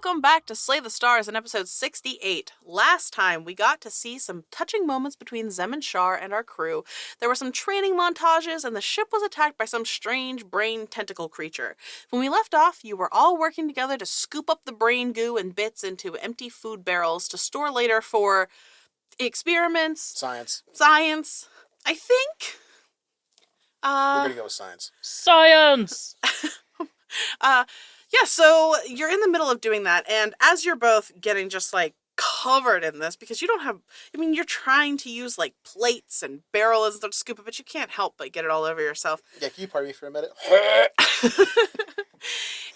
Welcome back to Slay the Stars in episode 68. Last time, we got to see some touching moments between Zem and Shar and our crew. There were some training montages, and the ship was attacked by some strange brain tentacle creature. When we left off, you were all working together to scoop up the brain goo and bits into empty food barrels to store later for experiments. Science. I think. We're gonna go with science. Science! Yeah, so you're in the middle of doing that, and as you're both getting just, covered in this, because you don't have, you're trying to use, plates and barrels and stuff to scoop it, but you can't help but get it all over yourself. Yeah, can you pardon me for a minute?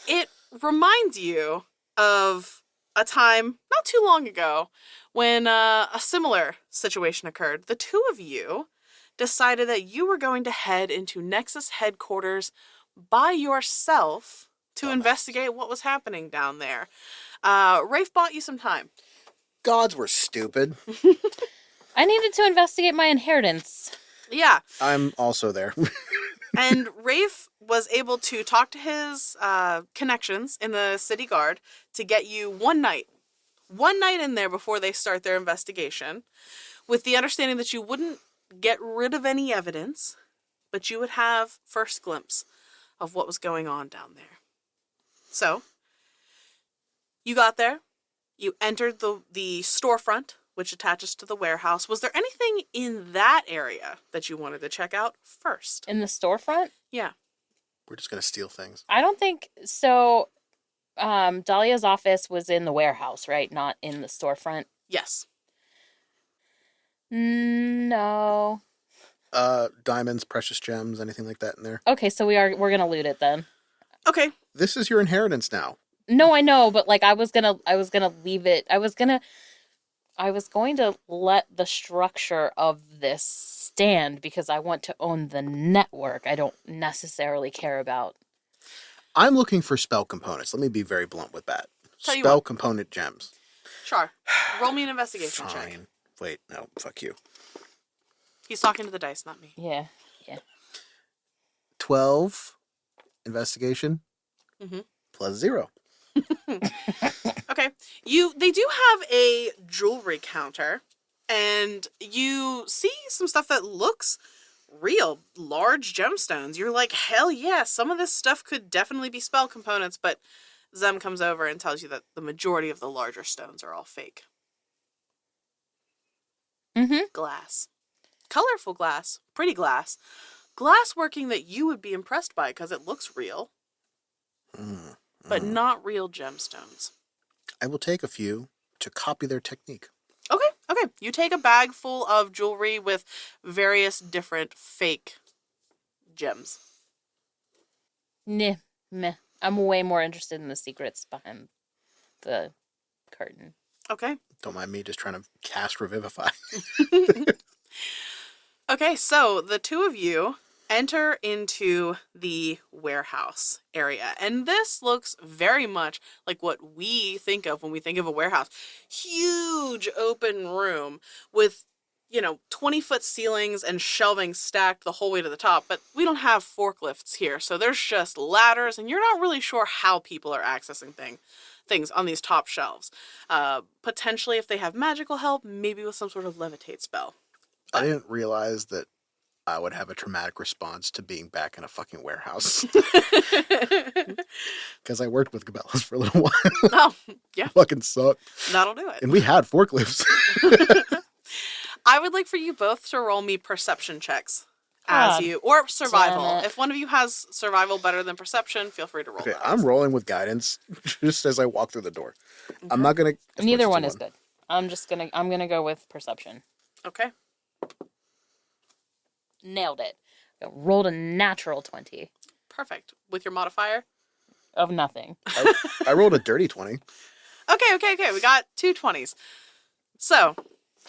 It reminds you of a time not too long ago when a similar situation occurred. The two of you decided that you were going to head into Nexus headquarters by yourself to investigate what was happening down there. Rafe bought you some time. Gods were stupid. I needed to investigate my inheritance. Yeah. I'm also there. And Rafe was able to talk to his connections in the city guard to get you one night in there before they start their investigation, with the understanding that you wouldn't get rid of any evidence, but you would have first glimpse of what was going on down there. So, you got there, you entered the storefront, which attaches to the warehouse. Was there anything in that area that you wanted to check out first? In the storefront? Yeah. We're just gonna steal things. I don't think so. Dahlia's office was in the warehouse, right? Not in the storefront? Yes. No. Diamonds, precious gems, anything like that in there. Okay, so we're gonna loot it then. Okay. This is your inheritance now. No, I know, but I was gonna leave it. I was going to let the structure of this stand because I want to own the network. I don't necessarily care about. I'm looking for spell components. Let me be very blunt with that. Tell you Spell what. component gems. Char, roll me an investigation check. Fine. Wait, no, fuck you. He's talking to the dice, not me. Yeah. 12 investigation plus 0. Okay. They do have a jewelry counter, and you see some stuff that looks real, large gemstones. You're like, hell yeah, some of this stuff could definitely be spell components, but Zem comes over and tells you that the majority of the larger stones are all fake. Glass. Colorful glass. Pretty glass. Glass working that you would be impressed by because it looks real. But not real gemstones. I will take a few to copy their technique. Okay. You take a bag full of jewelry with various different fake gems. Meh. I'm way more interested in the secrets behind the curtain. Okay. Don't mind me just trying to cast Revivify. Okay, so the two of you enter into the warehouse area. And this looks very much like what we think of when we think of a warehouse. Huge open room with, 20-foot ceilings and shelving stacked the whole way to the top. But we don't have forklifts here, so there's just ladders, and you're not really sure how people are accessing things on these top shelves. Potentially, if they have magical help, maybe with some sort of levitate spell. I didn't realize that I would have a traumatic response to being back in a fucking warehouse. Because I worked with Cabela's for a little while. Oh, yeah. Fucking sucked. That'll do it. And we had forklifts. I would like for you both to roll me perception checks or survival. If one of you has survival better than perception, feel free to roll that. I'm rolling with guidance just as I walk through the door. Okay. I'm not going to... Neither one is good. I'm going to go with perception. Okay. Nailed it. I rolled a natural 20. Perfect. With your modifier? Of nothing. I rolled a dirty 20. Okay. We got 2 20s. So,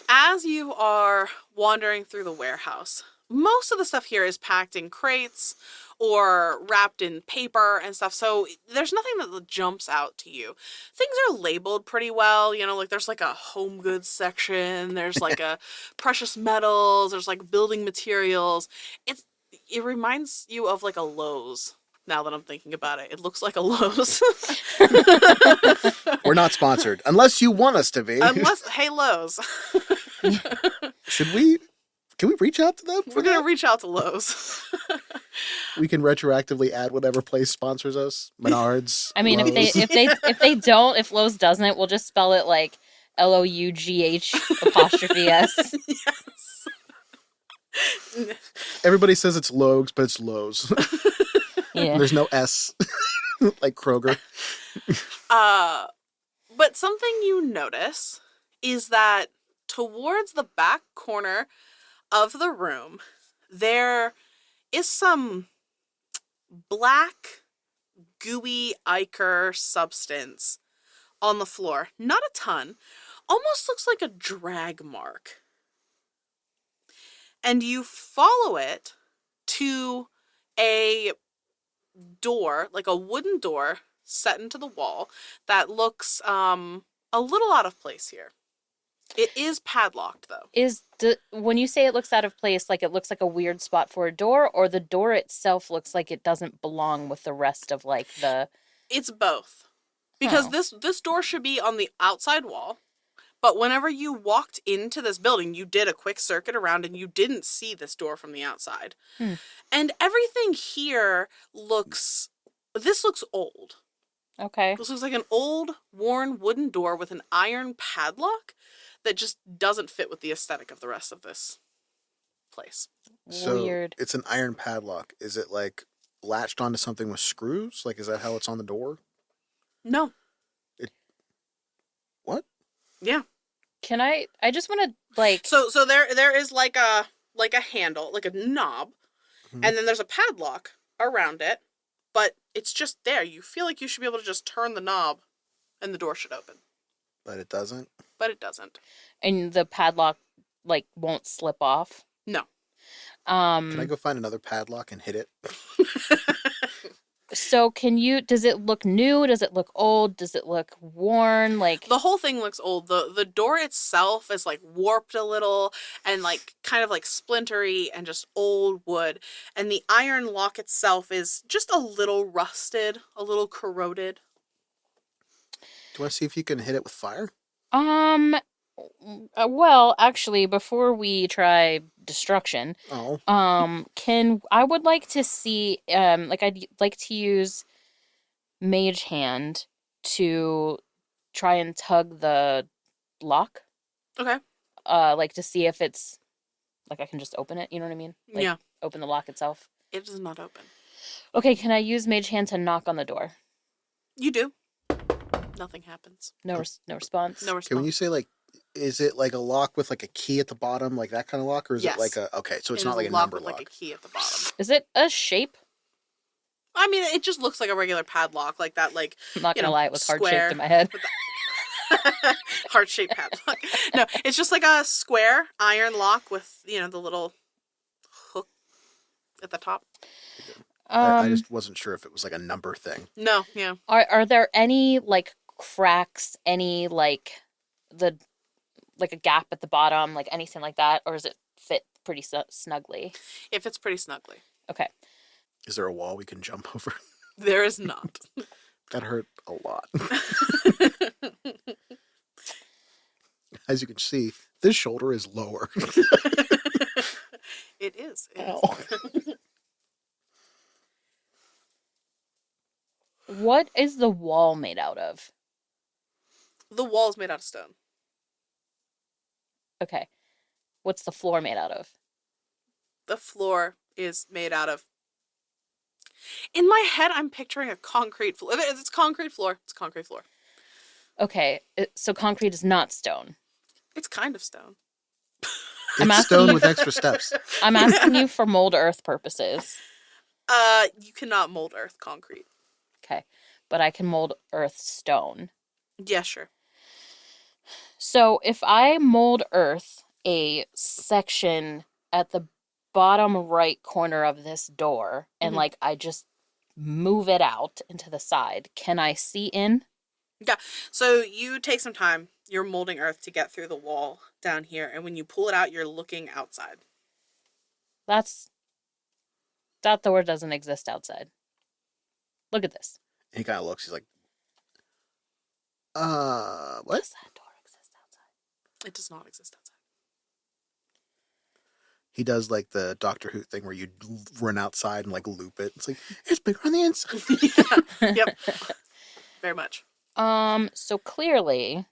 as you are wandering through the warehouse, most of the stuff here is packed in crates or wrapped in paper and stuff, so there's nothing that jumps out to you. Things are labeled pretty well, there's a home goods section, there's a precious metals, there's building materials. It reminds you of a Lowe's Now that I'm thinking about it, it looks like a Lowe's. We're not sponsored unless you want us to be. Hey Lowe's, Should we? Can we reach out to them? we're gonna reach out to Lowe's. We can retroactively add whatever place sponsors us. Menards. I mean, Lowe's. if Lowe's doesn't, we'll just spell it like LOUGH''S. Yes. Everybody says it's Lowe's, but it's Lowe's. Yeah. There's no S, like Kroger. But something you notice is that towards the back corner of the room, there is some black, gooey ichor substance on the floor. Not a ton. Almost looks like a drag mark. And you follow it to a door, like a wooden door set into the wall that looks a little out of place here. It is padlocked though. When you say it looks out of place, like it looks like a weird spot for a door, or the door itself looks like it doesn't belong with the rest of like the... It's both. Because Oh. this door should be on the outside wall, but whenever you walked into this building, you did a quick circuit around and you didn't see this door from the outside. And everything here looks old. Okay. This looks like an old, worn wooden door with an iron padlock that just doesn't fit with the aesthetic of the rest of this place. So Weird. it's an iron padlock. Is it like latched onto something with screws? Like, is that how it's on the door? No. What? Yeah. Can I just want to like... So there is like a handle, like a knob, Mhm. and then there's a padlock around it, but it's just there. You feel like you should be able to just turn the knob and the door should open. But it doesn't? But it doesn't. And the padlock like won't slip off? No. Can I go find another padlock and hit it? So does it look new? Does it look old? Does it look worn? Like... The whole thing looks old. The door itself is like warped a little and like kind of like splintery and just old wood. And the iron lock itself is just a little rusted, a little corroded. Do you want to see if you can hit it with fire? Well, actually, before we try destruction, Oh. I would like to see, like I'd like to use Mage Hand to try and tug the lock. Okay. Like to see if it's, like I can just open it, you know what I mean? Like, Yeah. open the lock itself. It does not open. Okay, can I use Mage Hand to knock on the door? You do. Nothing happens. No response? No response. Okay, when you say like, is it like a lock with like a key at the bottom, like that kind of lock? Or is Yes. it like okay, so it's It not is like a lock number with lock. like a key at the bottom. Is it a shape? I mean, it just looks like a regular padlock, like that, like I'm not You gonna know, lie, it was square. heart-shaped in my head. heart-shaped padlock. No, it's just like a square iron lock with, the little hook at the top. I just wasn't sure if it was like a number thing. No, yeah. Are there any like cracks, any like a gap at the bottom, like anything like that, or does it fit pretty snugly? It fits pretty snugly. Okay. Is there a wall we can jump over? There is not. That hurt a lot. As you can see, this shoulder is lower. It is. Ow. What is the wall made out of? The wall's made out of stone. Okay. What's the floor made out of? The floor is made out of... In my head, I'm picturing a concrete floor. It's concrete floor. It's concrete floor. Okay. So concrete is not stone. It's kind of stone. I'm It's asking stone you- with extra steps. I'm asking you for mold earth purposes. You cannot mold earth concrete. Okay. But I can mold earth stone. Yeah, sure. So if I mold earth a section at the bottom right corner of this door and Mhm. like I just move it out into the side, can I see in? So you take some time. You're molding earth to get through the wall down here, and when you pull it out, you're looking outside. That door doesn't exist outside. Look at this. And he kind of looks. He's like, what? Does that door exist outside? It does not exist outside. He does like the Doctor Who thing where you run outside and like loop it. It's like, it's bigger on the inside. Yeah. Yep. Very much. So clearly,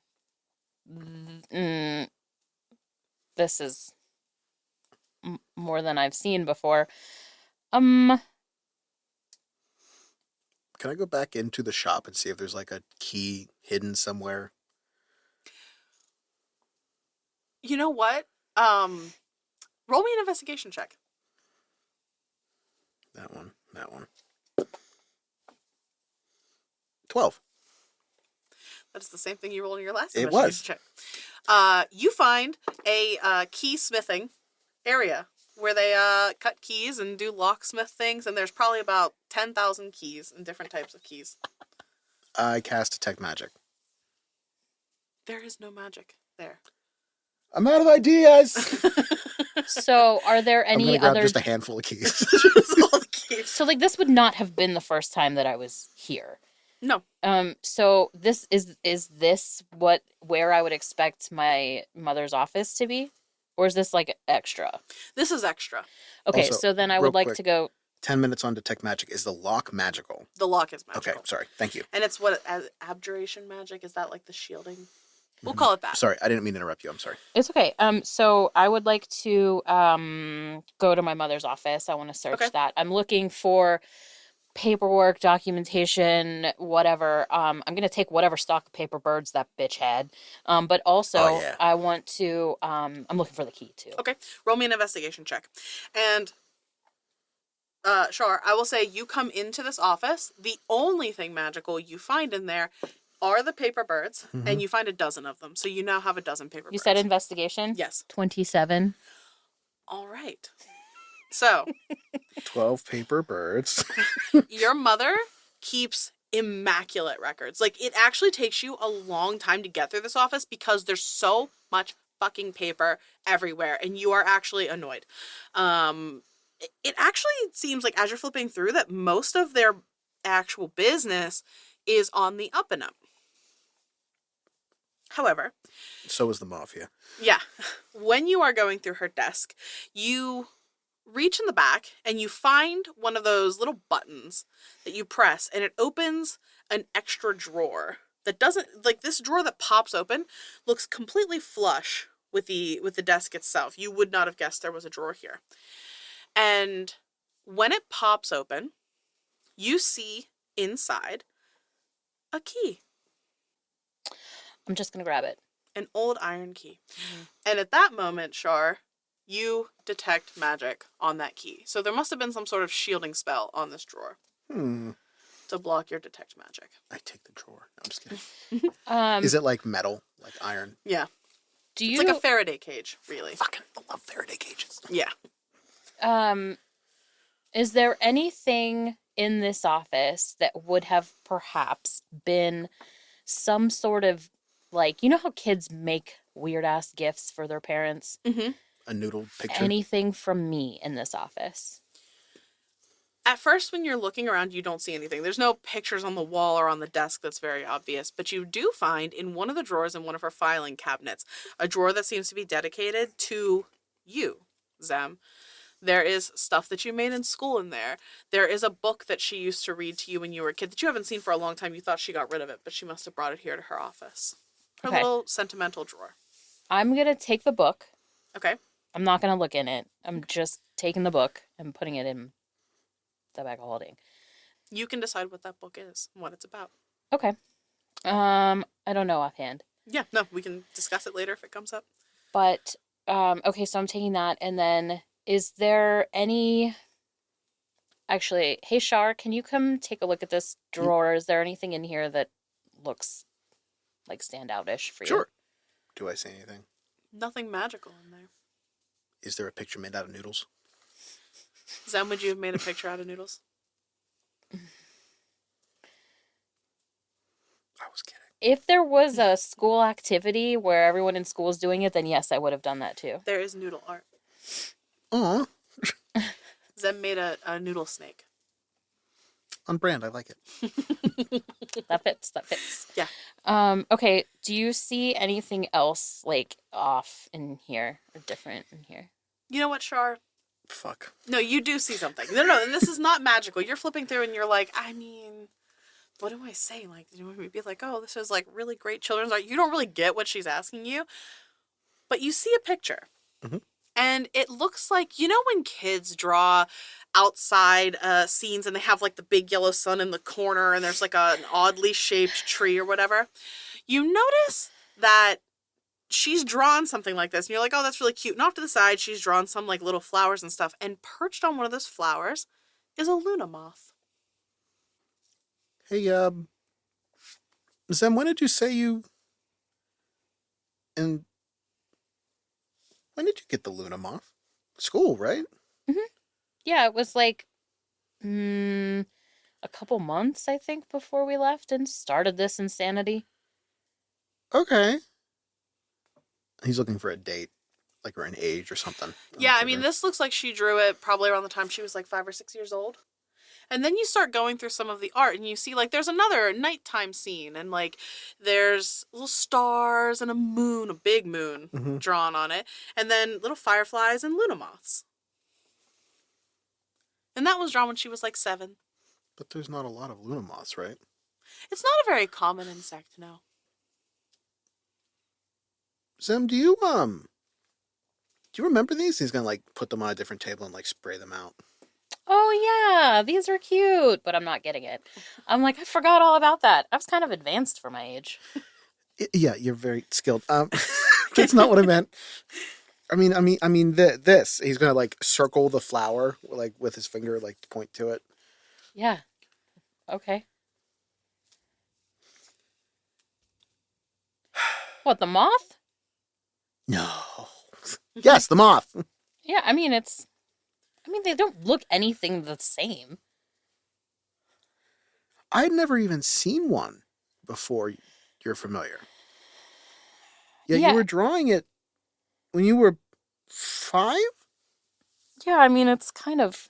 this is more than I've seen before. Can I go back into the shop and see if there's like a key hidden somewhere? You know what? Roll me an investigation check. That one. 12. That's the same thing you rolled in your last It investigation check. You find a key smithing area where they cut keys and do locksmith things, and there's probably about 10,000 keys and different types of keys. I cast Detect Magic. There is no magic there. I'm out of ideas. So are there I'm any gonna grab other... just a handful of keys. Just all the keys. So like this would not have been the first time that I was here. No. So this is this where I would expect my mother's office to be? Or is this like extra? This is extra. Okay, Also, so then I real would like quick, to go... 10 minutes on Detect Magic. Is the lock magical? The lock is magical. Okay, sorry. Thank you. And it's what abjuration magic? Is that like the shielding? We'll call it that. Sorry, I didn't mean to interrupt you. I'm sorry. It's okay. So I would like to go to my mother's office. I want to search that. I'm looking for paperwork, documentation, whatever. I'm gonna take whatever stock of paper birds that bitch had. But also I want to I'm looking for the key too. Okay. Roll me an investigation check. And Shar, I will say you come into this office. The only thing magical you find in there are the paper birds, and you find a dozen of them. So you now have a dozen paper birds. You said investigation? Yes. 27. All right. So 12 paper birds. your mother keeps immaculate records. Like, it actually takes you a long time to get through this office because there's so much fucking paper everywhere, and you are actually annoyed. It actually seems like as you're flipping through that most of their actual business is on the up and up. However, So is the mafia. yeah, when you are going through her desk, you reach in the back and you find one of those little buttons that you press, and it opens an extra drawer that doesn't, like, this drawer that pops open looks completely flush with the desk itself. You would not have guessed there was a drawer here. And when it pops open, you see inside a key. I'm just gonna grab it. An old iron key. And at that moment, Shar, you detect magic on that key. So there must have been some sort of shielding spell on this drawer to block your detect magic. I take the drawer. No, I'm just kidding. Is it like metal? Like iron? Yeah. Do you It's like a Faraday cage, really. Fucking love Faraday cages. Yeah. Is there anything in this office that would have perhaps been some sort of, like, you know how kids make weird ass gifts for their parents? Mm-hmm. A noodle picture? Anything from me in this office? At first, when you're looking around, you don't see anything. There's no pictures on the wall or on the desk that's very obvious, but you do find in one of the drawers in one of her filing cabinets, a drawer that seems to be dedicated to you, Zem. There is stuff that you made in school in there. There is a book that she used to read to you when you were a kid that you haven't seen for a long time. You thought she got rid of it, but she must have brought it here to her office. Her little sentimental drawer. I'm going to take the book. Okay. I'm not going to look in it. I'm just taking the book and putting it in the bag of holding. You can decide what that book is and what it's about. Okay. I don't know offhand. Yeah, no, we can discuss it later if it comes up. But, okay, so I'm taking that, and then is there any... Actually, hey, Shar, can you come take a look at this drawer? Is there anything in here that looks like standout-ish for you? Sure. Do I say anything? Nothing magical in there. Is there a picture made out of noodles? Zem, would you have made a picture out of noodles? I was kidding. If there was a school activity where everyone in school is doing it, then yes, I would have done that too. There is noodle art. Aw. Zem made a noodle snake. On brand. I like it. That fits. That fits. Yeah. Okay. Do you see anything else like off in here or different in here? You know what, Shar? Fuck. No, you do see something. No, and this is not magical. You're flipping through and you're like, I mean, what do I say? Like, you know, be like, oh, this is like really great children's art. You don't really get what she's asking you, but you see a picture. Mhm. And it looks like, you know, when kids draw outside scenes and they have like the big yellow sun in the corner and there's like an oddly shaped tree or whatever. You notice that she's drawn something like this and you're like, oh, that's really cute. And off to the side, she's drawn some like little flowers and stuff. And perched on one of those flowers is a Luna moth. Hey, Zem, when did you say you... And when did you get the Luna moth? School, right? Yeah, it was like a couple months, I think, before we left and started this insanity. Okay. He's looking for a date, like, or an age or something. Yeah, I mean, this looks like she drew it probably around the time she was like 5 or 6 years old. And then you start going through some of the art and you see like there's another nighttime scene and like there's little stars and a moon, a big moon drawn on it, and then little fireflies and Luna moths. And that was drawn when she was like 7. But there's not a lot of Luna moths, right? It's not a very common insect, no. Zem, do you remember these? He's gonna like put them on a different table and like spray them out. Oh yeah, these are cute, but I'm not getting it. I'm like, I forgot all about that. I was kind of advanced for my age. Yeah, you're very skilled. That's not what I meant. I mean, this. He's gonna like circle the flower, like with his finger, like point to it. Yeah. Okay. What, the moth? No. Yes, the moth. Yeah, I mean, they don't look anything the same. I'd never even seen one before you're familiar. Yeah, Yeah. you were drawing it when you were 5? Yeah, I mean, it's kind of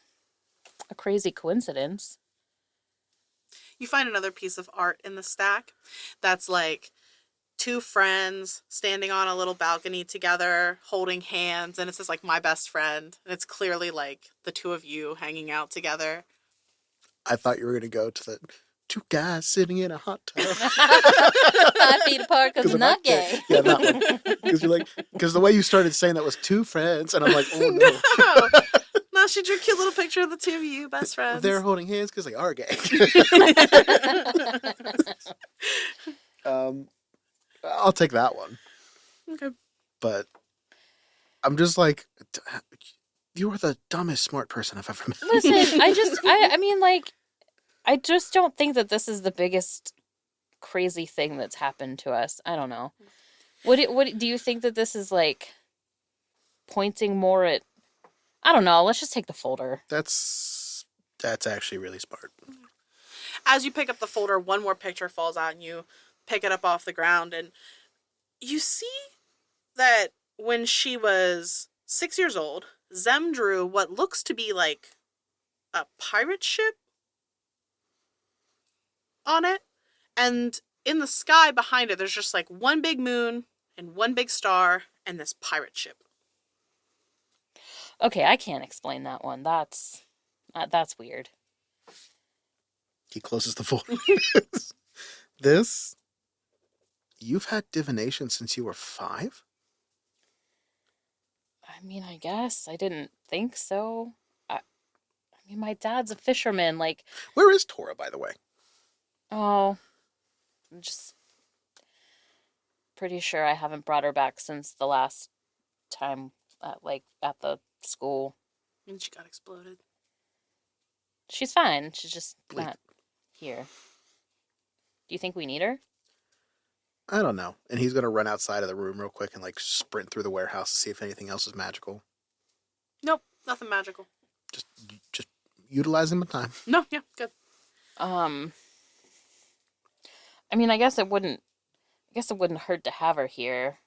a crazy coincidence. You find another piece of art in the stack that's like 2 friends standing on a little balcony together, holding hands, and it says like my best friend. And it's clearly like the 2 of you hanging out together. I thought you were gonna go to the 2 guys sitting in a hot tub. 5 feet apart because I'm not gay. Yeah, that one. Because the way you started saying that was 2 friends, and I'm like, oh no. No, she drew a cute little picture of the 2 of you, best friends. They're holding hands because they are gay. I'll take that one. Okay. But I'm just like, you are the dumbest smart person I've ever met. Listen, I mean, like, I just don't think that this is the biggest crazy thing that's happened to us. I don't know. What do you think that this is like pointing more at? I don't know. Let's just take the folder. That's actually really smart. As you pick up the folder, one more picture falls out and you pick it up off the ground and you see that when she was 6 years old, Zem drew what looks to be like a pirate ship on it. And in the sky behind it, there's just like one big moon and one big star and this pirate ship. Okay, I can't explain that one. That's weird. He closes the folder. This, you've had divination since you were 5? I mean, I guess I didn't think so. I mean, my dad's a fisherman. Like, Where is Tora, by the way? oh, I'm just pretty sure I haven't brought her back since the last time, at the school. And she got exploded. She's fine. She's just Bleep. not here. Do you think we need her? I don't know. And he's going to run outside of the room real quick and like sprint through the warehouse to see if anything else is magical. Nope, nothing magical. Just utilizing my time. No, yeah, good. I mean, I guess it wouldn't hurt to have her here.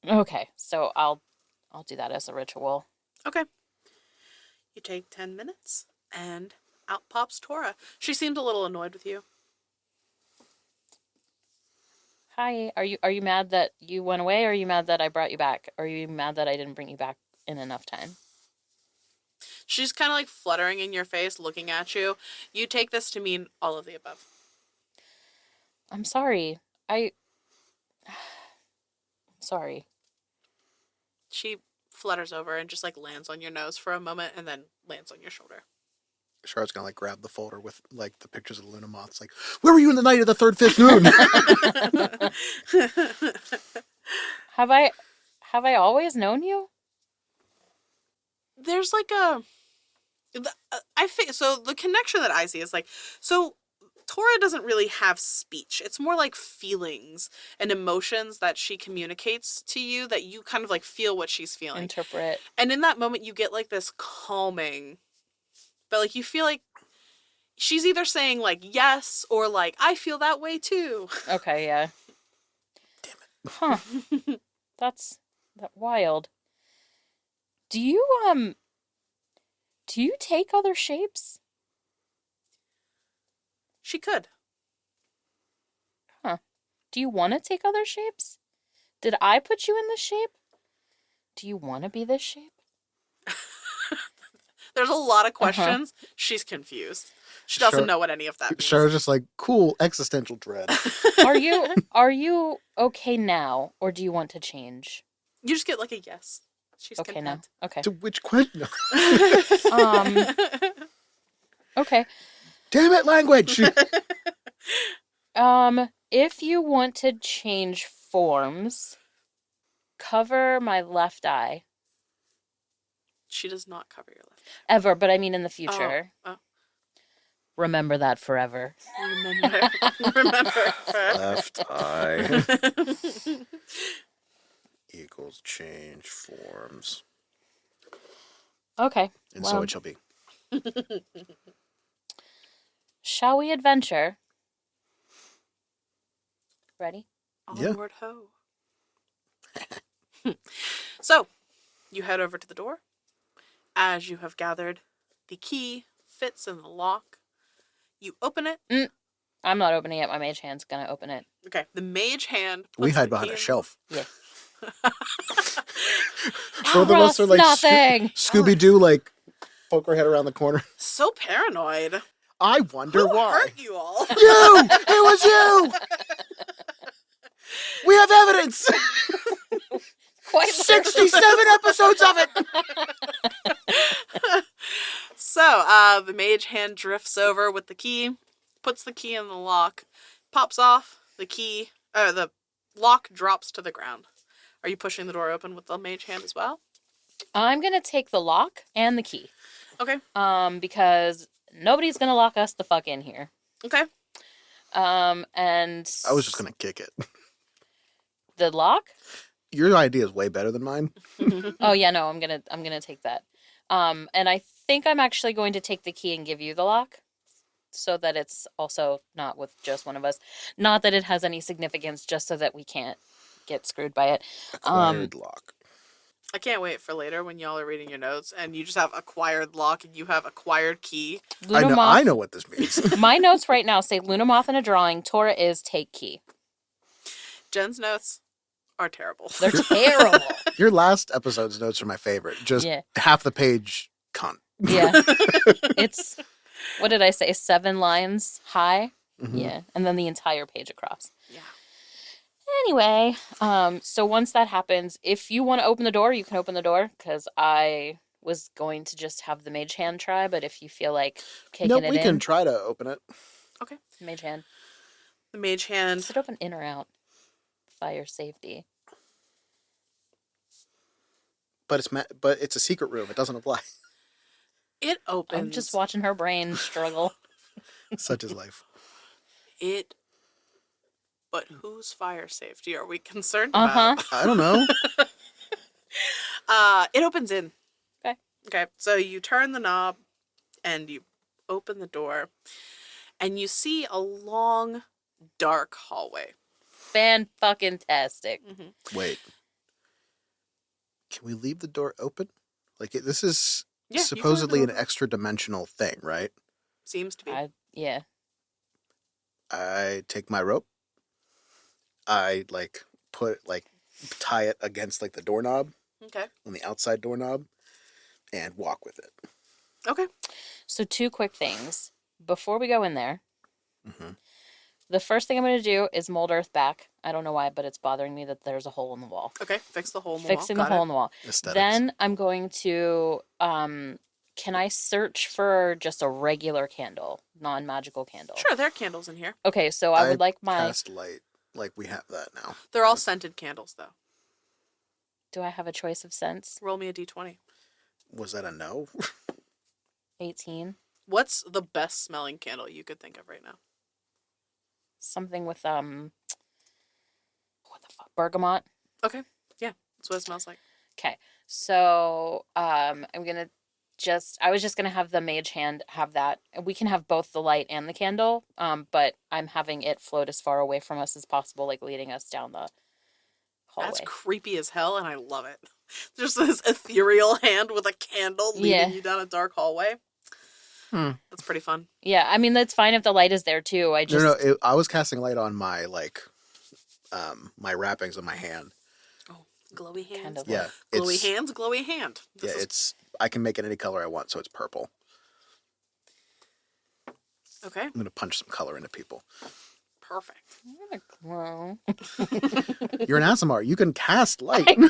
Okay, so I'll do that as a ritual. Okay. You take 10 minutes and Out pops Tora. She seemed a little annoyed with you. Hi, are you mad that you went away, or are you mad that I brought you back? Or are you mad that I didn't bring you back in enough time? She's kind of like fluttering in your face, looking at you. You take this to mean all of the above. I'm sorry. Sorry. She flutters over and just like lands on your nose for a moment and then lands on your shoulder. Charlotte's gonna like grab the folder with like the pictures of the Luna moths. Like, where were you in the night of the third, fifth moon? Have I always known you? There's like so the connection that I see is like, so Tora doesn't really have speech. It's more like feelings and emotions that she communicates to you, that you kind of like feel what she's feeling. Interpret. And in that moment you get like this calming, but like you feel like she's either saying like yes or like I feel that way too. Okay, yeah. Damn it. Huh. That's wild. Do you take other shapes? She could. Huh. Do you want to take other shapes? Did I put you in this shape? Do you want to be this shape? There's a lot of questions. She's confused. She doesn't know what any of that means. Charlotte's just like, cool, existential dread. Are you okay now, or do you want to change? You just get like a yes. She's Okay content. now. Okay. To which question? Okay. Damn it, language! If you want to change forms, cover my left eye. She does not cover your left. Ever, but I mean in the future. Oh. Remember that forever. Remember. Left eye equals change forms. Okay. And so it shall be. Shall we adventure? Ready? Yeah. Onward ho. So, you head over to the door. As you have gathered, the key fits in the lock. You open it. I'm not opening it. My mage hand's gonna open it. Okay. The mage hand. We puts hide the behind key a in- shelf. Yeah. Both of us are like nothing. Scooby-Doo, like poke our head around the corner. So paranoid. I wonder Who why. hurt you all? You! It was you! We have evidence! Quite 67 episodes of it! So, the mage hand drifts over with the key, puts the key in the lock, pops off, the lock drops to the ground. Are you pushing the door open with the mage hand as well? I'm gonna take the lock and the key. Okay. Because nobody's gonna lock us the fuck in here. Okay. And I was just gonna kick it. the lock? Your idea is way better than mine. Oh yeah, no, I'm gonna take that. And I think I'm actually going to take the key and give you the lock, so that it's also not with just one of us. Not that it has any significance, just so that we can't get screwed by it. Acquired lock. I can't wait for later when y'all are reading your notes and you just have acquired lock and you have acquired key. Luna I Moth. know what this means. My notes right now say Luna Moth in a drawing. Tora is take key. Jen's notes are terrible. They're terrible. Your last episode's notes are my favorite. Just half the page cunt. Yeah. It's, what did I say? 7 lines high? Mm-hmm. Yeah. And then the entire page across. Yeah. Anyway, so once that happens, if you want to open the door, you can open the door, because I was going to just have the mage hand try, but if you feel like kicking No, it we in. can try to open it. Okay. Mage hand. The mage hand. Does it open in or out? Fire safety. But it's a secret room. It doesn't apply. It opens. I'm just watching her brain struggle. Such is life. But whose fire safety are we concerned Uh-huh. about? I don't know. It opens in. Okay. Okay. So you turn the knob and you open the door and you see a long, dark hallway. Fan-fucking-tastic. Mm-hmm. Wait. Can we leave the door open? Like, this is Yeah, supposedly you an can leave it extra dimensional thing, right? Seems to be. Yeah. I take my rope. I tie it against like the doorknob Okay. on the outside doorknob, and walk with it. Okay. So 2 quick things before we go in there. Mm-hmm. The first thing I'm going to do is mold earth back. I don't know why, but it's bothering me that there's a hole in the wall. Okay. Fix the hole in the Fixing wall. the hole in the wall. Aesthetics. Then I'm going to can I search for just a regular candle, non-magical candle? Sure, there are candles in here. Okay, so I would like my cast light. Like we have that now. They're all scented candles, though. Do I have a choice of scents? Roll me a d20. Was that a no? 18. What's the best smelling candle you could think of right now? Something with what the fuck? Bergamot. Okay. Yeah, that's what it smells like. Okay. So I'm gonna I was just gonna have the mage hand have that. We can have both the light and the candle. But I'm having it float as far away from us as possible, like leading us down the hallway. That's creepy as hell, and I love it. Just this ethereal hand with a candle leading you down a dark hallway. That's pretty fun. Yeah, I mean that's fine if the light is there too. I was casting light on my my wrappings on my hand. Oh, glowy hands. Kind of Yeah, glowy hands, glowy hand. I can make it any color I want, so it's purple. Okay. I'm gonna punch some color into people. Perfect. I'm gonna glow. You're an Asimar. You can cast light. You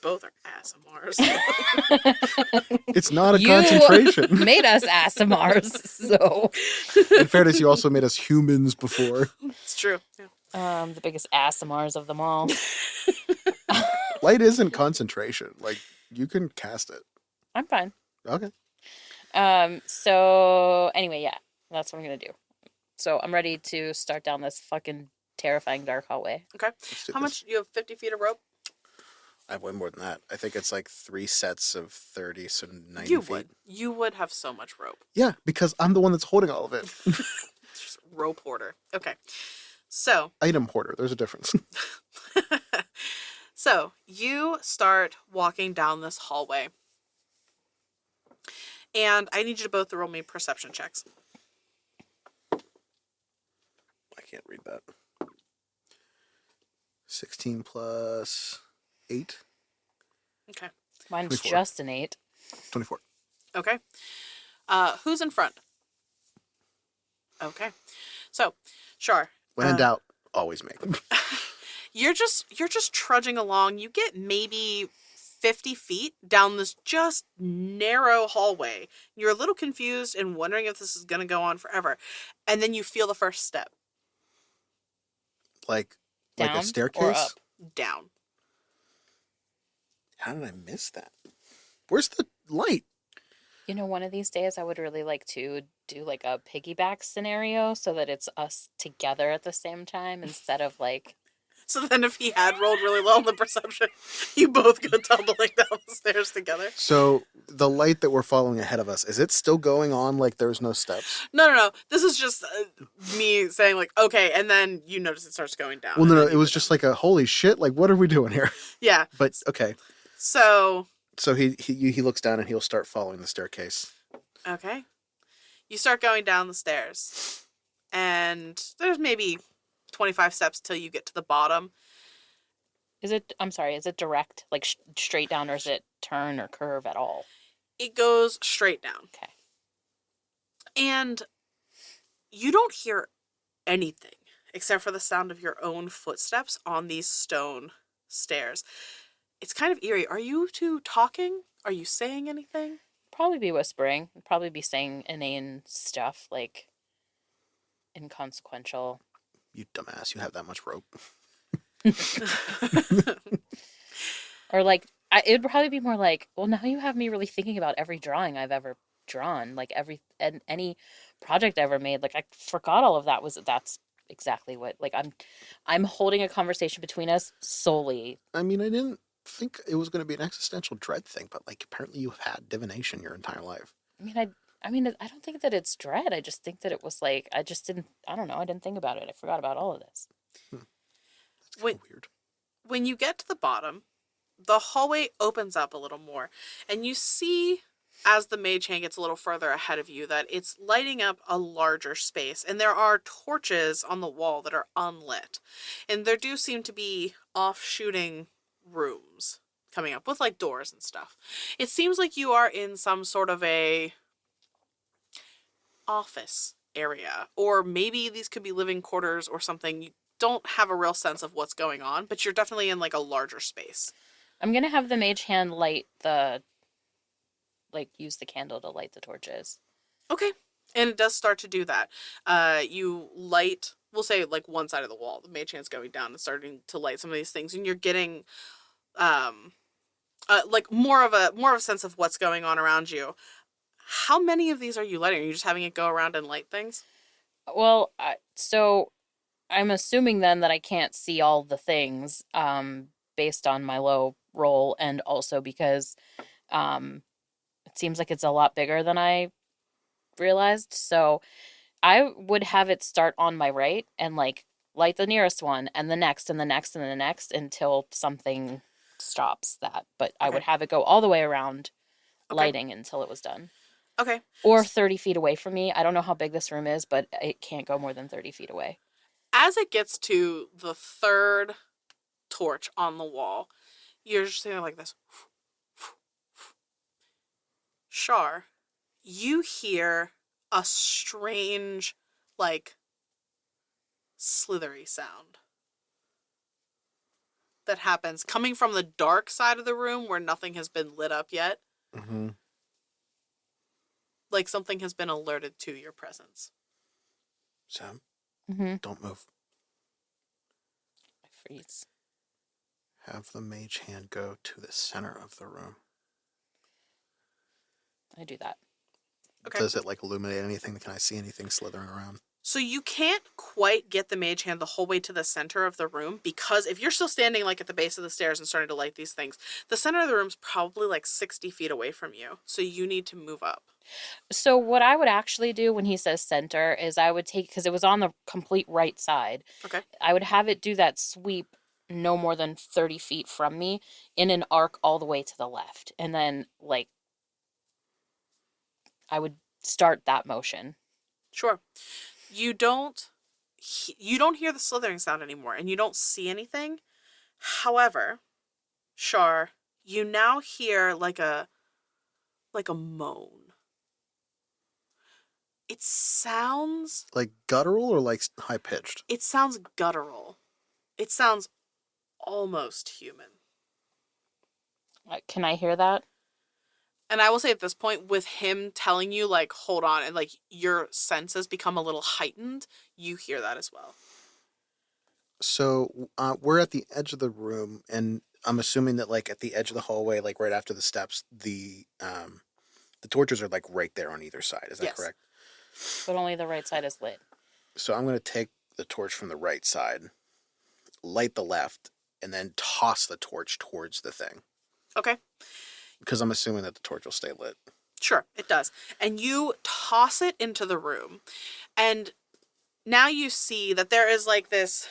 both are ASMRs. It's not a You concentration. made us Asimars, so In fairness, you also made us humans before. It's true. Yeah. the biggest Asimars of them all. Light isn't concentration. Like, you can cast it. I'm fine. Okay. So anyway, yeah, that's what I'm gonna do. So I'm ready to start down this fucking terrifying dark hallway. Okay. Let's do How this. much? You have 50 feet of rope? I have way more than that. I think it's like 3 sets of 30, so 90 You feet. would. You would have so much rope. Yeah, because I'm the one that's holding all of it. It's just rope hoarder. Okay. So. Item hoarder. There's a difference. So, you start walking down this hallway. And I need you to both roll me perception checks. I can't read that. 16 plus 8. Okay. Mine's 24. just an 8. 24. Okay. Who's in front? Okay. So, sure. When in doubt, always me. You're just trudging along. You get maybe 50 feet down this just narrow hallway. You're a little confused and wondering if this is going to go on forever. And then you feel the first step. Like Down a staircase? or up? Down. How did I miss that? Where's the light? You know, one of these days I would really like to do like a piggyback scenario so that it's us together at the same time instead of like. So then if he had rolled really low on the perception, you both go tumbling down the stairs together. So the light that we're following ahead of us, is it still going on like there's no steps? No. This is just me saying like, okay, and then you notice it starts going down. Well, no, and it was just like a holy shit. Like, what are we doing here? Yeah. But okay. So he looks down and he'll start following the staircase. okay. You start going down the stairs. And there's maybe 25 steps till you get to the bottom. Is it direct, like straight down, or is it turn or curve at all? It goes straight down. Okay. And you don't hear anything except for the sound of your own footsteps on these stone stairs. It's kind of eerie. Are you two talking? Are you saying anything? Probably be whispering. Probably be saying inane stuff, like inconsequential. You dumbass, you have that much rope. Or like, it would probably be more like, well, now you have me really thinking about every drawing I've ever drawn, like any project I ever made. Like I forgot all of that that's exactly what, like I'm holding a conversation between us solely. I mean, I didn't think it was going to be an existential dread thing, but like apparently you've had divination your entire life. I mean, I don't think that it's dread. I just think that it was like, I don't know. I didn't think about it. I forgot about all of this. That's kind of weird. When you get to the bottom, the hallway opens up a little more and you see as the mage hand gets a little further ahead of you, that it's lighting up a larger space, and there are torches on the wall that are unlit, and there do seem to be off-shooting rooms coming up with like doors and stuff. It seems like you are in some sort of a office area, or maybe these could be living quarters or something. You don't have a real sense of what's going on, but you're definitely in like a larger space. I'm gonna have the mage hand use the candle to light the torches. Okay. And it does start to do that. You light, we'll say like one side of the wall. The mage hand's going down and starting to light some of these things, and you're getting like more of a sense of what's going on around you. How many of these are you lighting? Are you just having it go around and light things? Well, so I'm assuming then that I can't see all the things based on my low roll, and also because it seems like it's a lot bigger than I realized. So I would have it start on my right and like light the nearest one and the next and the next and the next until something stops that. But I would Okay. have it go all the way around Okay. lighting until it was done. Okay. Or 30 feet away from me. I don't know how big this room is, but it can't go more than 30 feet away. As it gets to the third torch on the wall, you're just saying like this. Shar, you hear a strange, like, slithery sound that happens coming from the dark side of the room where nothing has been lit up yet. Mm-hmm. Like something has been alerted to your presence. Sam, Mm-hmm. don't move. I freeze. Have the mage hand go to the center of the room. I do that. Okay. Does it like illuminate anything? Can I see anything slithering around? So you can't quite get the mage hand the whole way to the center of the room, because if you're still standing like at the base of the stairs and starting to light these things, the center of the room's probably like 60 feet away from you. So you need to move up. So what I would actually do when he says center is I would take, because it was on the complete right side, Okay. I would have it do that sweep no more than 30 feet from me in an arc all the way to the left. And then like I would start that motion. Sure. You don't hear the slithering sound anymore, and you don't see anything. However, Shar, you now hear like a moan. It sounds Like guttural or like high pitched? guttural. It sounds almost human. Can I hear that? And I will say at this point, with him telling you, like, hold on, and like your senses become a little heightened, you hear that as well. So we're at the edge of the room, and I'm assuming that like at the edge of the hallway, like right after the steps, the torches are like right there on either side. Is that Yes. correct? But only the right side is lit. So I'm going to take the torch from the right side, light the left, and then toss the torch towards the thing. Okay. Because I'm assuming that the torch will stay lit. Sure, it does. And you toss it into the room. And now you see that there is like this,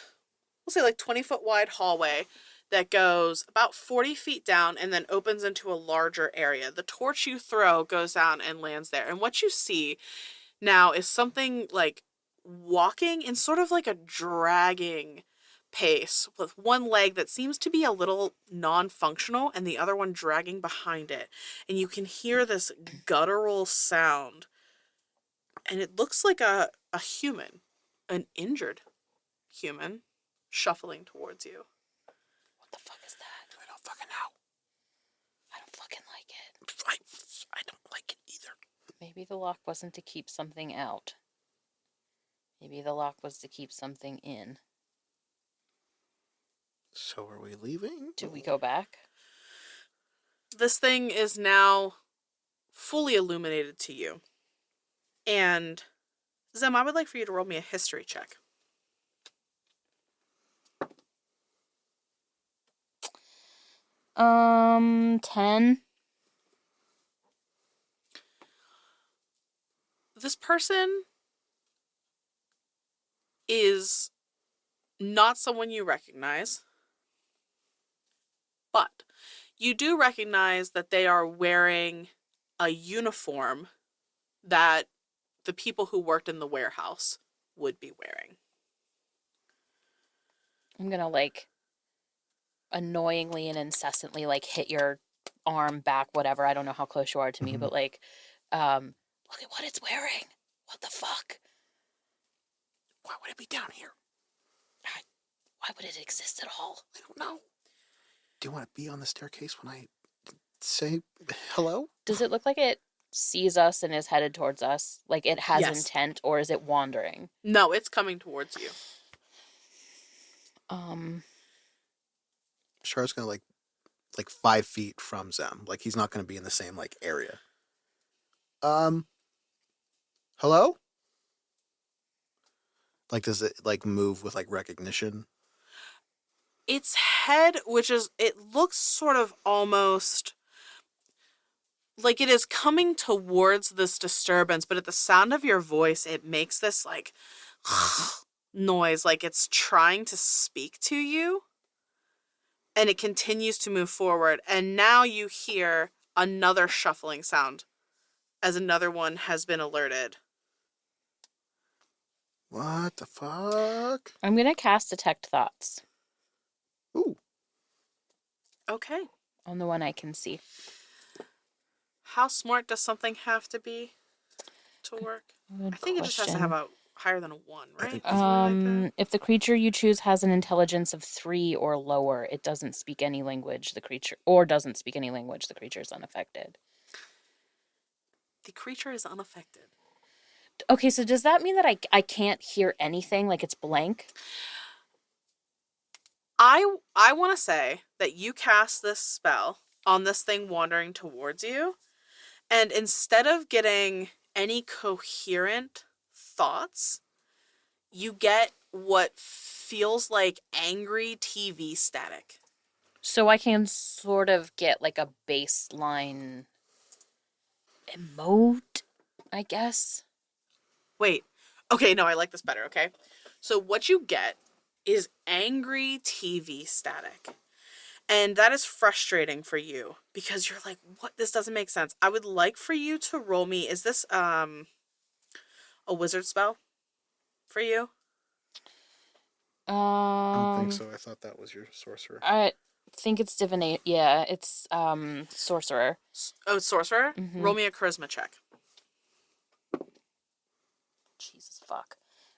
we'll say like 20-foot wide hallway that goes about 40 feet down and then opens into a larger area. The torch you throw goes down and lands there. And what you see now is something like walking in sort of like a dragging pace with one leg that seems to be a little non-functional and the other one dragging behind it. And you can hear this guttural sound. And it looks like a human, an injured human, shuffling towards you. What the fuck is that? I don't fucking know. I don't fucking like it. I don't like it either. Maybe the lock wasn't to keep something out. Maybe the lock was to keep something in. So are we leaving? Do we go back? This thing is now fully illuminated to you. And Zem, I would like for you to roll me a history check. Um, 10. This person is not someone you recognize, but you do recognize that they are wearing a uniform that the people who worked in the warehouse would be wearing. I'm gonna like annoyingly and incessantly like hit your arm back, whatever. I don't know how close you are to me, but like, look at what it's wearing. What the fuck? Why would it be down here? Why would it exist at all? I don't know. Do you want to be on the staircase when I say hello? Does it look like it sees us and is headed towards us? Like it has Yes. intent, or is it wandering? No, it's coming towards you. Char's gonna like 5 feet from Zem. Like he's not gonna be in the same like area. Hello? Like does it like move with like recognition? Its head, it looks sort of almost like it is coming towards this disturbance, but at the sound of your voice, it makes this like noise, like it's trying to speak to you. And it continues to move forward. And now you hear another shuffling sound as another one has been alerted. What the fuck? I'm gonna cast Detect Thoughts Ooh. Okay. on the one I can see. How smart does something have to be to work? Good I think it just has to have question. a higher than a 1, right? Something like that. If the creature you choose has an intelligence of 3 or lower, it doesn't speak any language. The creature is unaffected. The creature is unaffected. Okay, so does that mean that I can't hear anything? Like it's blank? I want to say that you cast this spell on this thing wandering towards you, and instead of getting any coherent thoughts, you get what feels like angry TV static. So I can sort of get like a baseline emote, I guess. Wait. Okay, no, I like this better, okay? So what you get is angry TV static. And that is frustrating for you because you're like, what? This doesn't make sense. I would like for you to roll me. Is this a wizard spell for you? I don't think Um, so. I thought that was your sorcerer. I think it's divinate. Yeah, it's sorcerer. Oh, sorcerer? Mhm. Roll me a charisma check. Jesus fuck.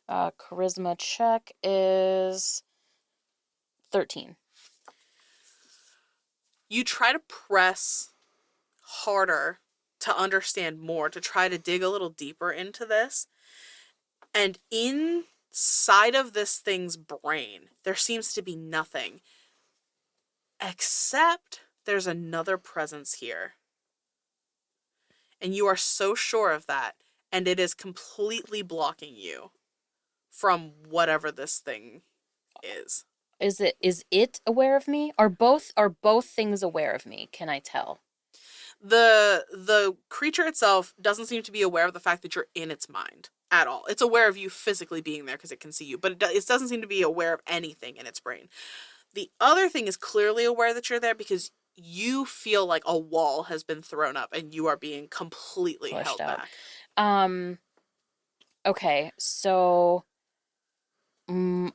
Charisma check is 13. You try to press harder to understand more, to try to dig a little deeper into this. And inside of this thing's brain, there seems to be nothing. Except there's another presence here. And you are so sure of that. And it is completely blocking you from whatever this thing is. Is it aware of me? Are both things aware of me? Can I tell? The creature itself doesn't seem to be aware of the fact that you're in its mind at all. It's aware of you physically being there because it can see you, but it doesn't seem to be aware of anything in its brain. The other thing is clearly aware that you're there because you feel like a wall has been thrown up and you are being completely Pushed held out. back. Okay, so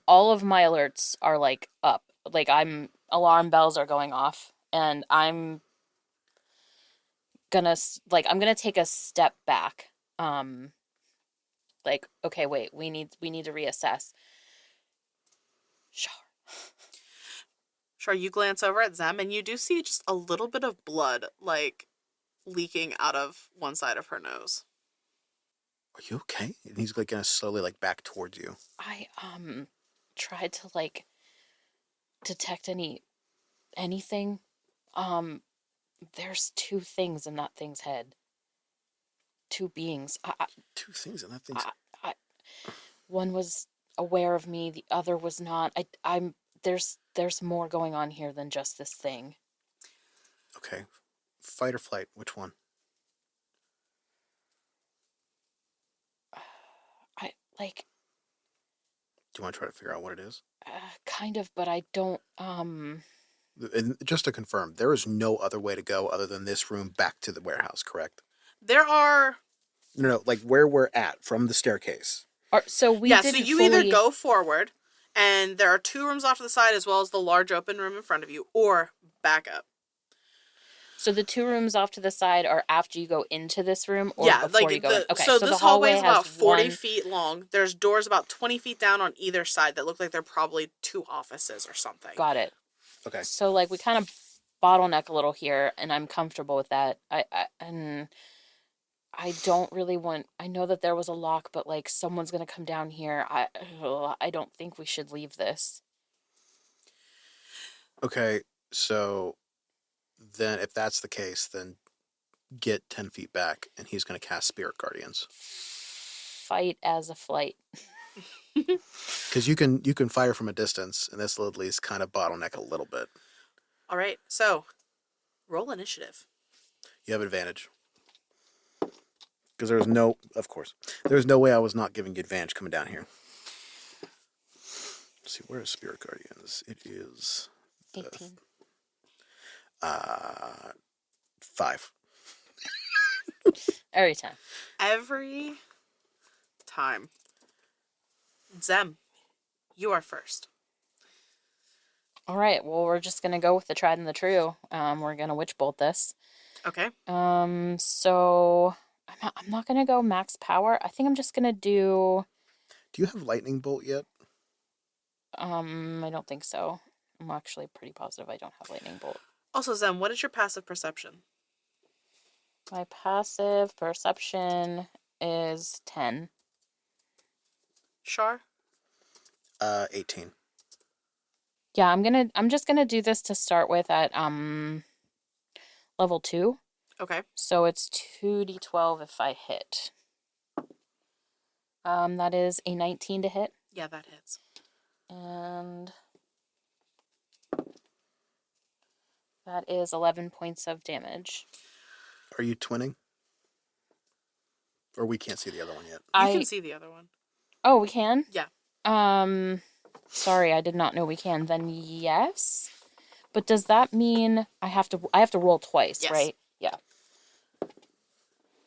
all of my alerts are like up. Like alarm bells are going off and I'm gonna take a step back. Like, okay, wait, we need to reassess. Sure. Sure, you glance over at Zem and you do see just a little bit of blood like leaking out of one side of her nose. Are you okay? And he's like gonna slowly like back towards you. I tried to like detect anything. There's 2 things in that thing's head. 2 beings. 2 things in that thing's. One was aware of me, the other was not. I'm there's more going on here than just this thing. Okay. Fight or flight? Which one? I like Do you want to try to figure out what it is? kind of, but I don't And just to confirm, there is no other way to go other than this room back to the warehouse, correct? There are... No, like where we're at from the staircase. So we Yeah, didn't so you fully... either go forward, and there are 2 rooms off to the side as well as the large open room in front of you, or back up. So the 2 rooms off to the side are after you go into this room or Yeah, before like you go in? Okay, so the this hallway hallway is has about 40 one... feet long. There's doors about 20 feet down on either side that look like they're probably 2 offices or something. Got it. Okay. So, like, we kind of bottleneck a little here, and I'm comfortable with that. And I don't really want... I know that there was a lock, but, like, someone's going to come down here. I don't think we should leave this. Okay, so then if that's the case, then get 10 feet back, and he's going to cast Spirit Guardians. Fight as a flight. Because you can fire from a distance, and this will at least kind of bottleneck a little bit. All right, so roll initiative. You have advantage. Because there's no, of course, there's no way I was not giving you advantage coming down here. Let's see, where is Spirit Guardians? It is 18. 5. Every time. Every time. Zem, you are first. All right, well, we're just going to go with the tried and the true. We're going to witch bolt this. Okay. So I'm not going to go max power. I think I'm just going to do... Do you have Lightning Bolt yet? I don't think so. I'm actually pretty positive I don't have lightning bolt. Also, Zem, what is your passive perception? My passive perception is 10. Shar? 18. Yeah, I'm just gonna do this to start with at level 2. Okay. So it's 2d12 if I hit. That is a 19 to hit. Yeah, that hits. And that is 11 points of damage. Are you twinning? Or we can't see the other one yet? You can see the other one. Oh, we can? Yeah. Sorry, I did not know we can. Then yes. But does that mean I have to roll twice, Yes. right? Yeah.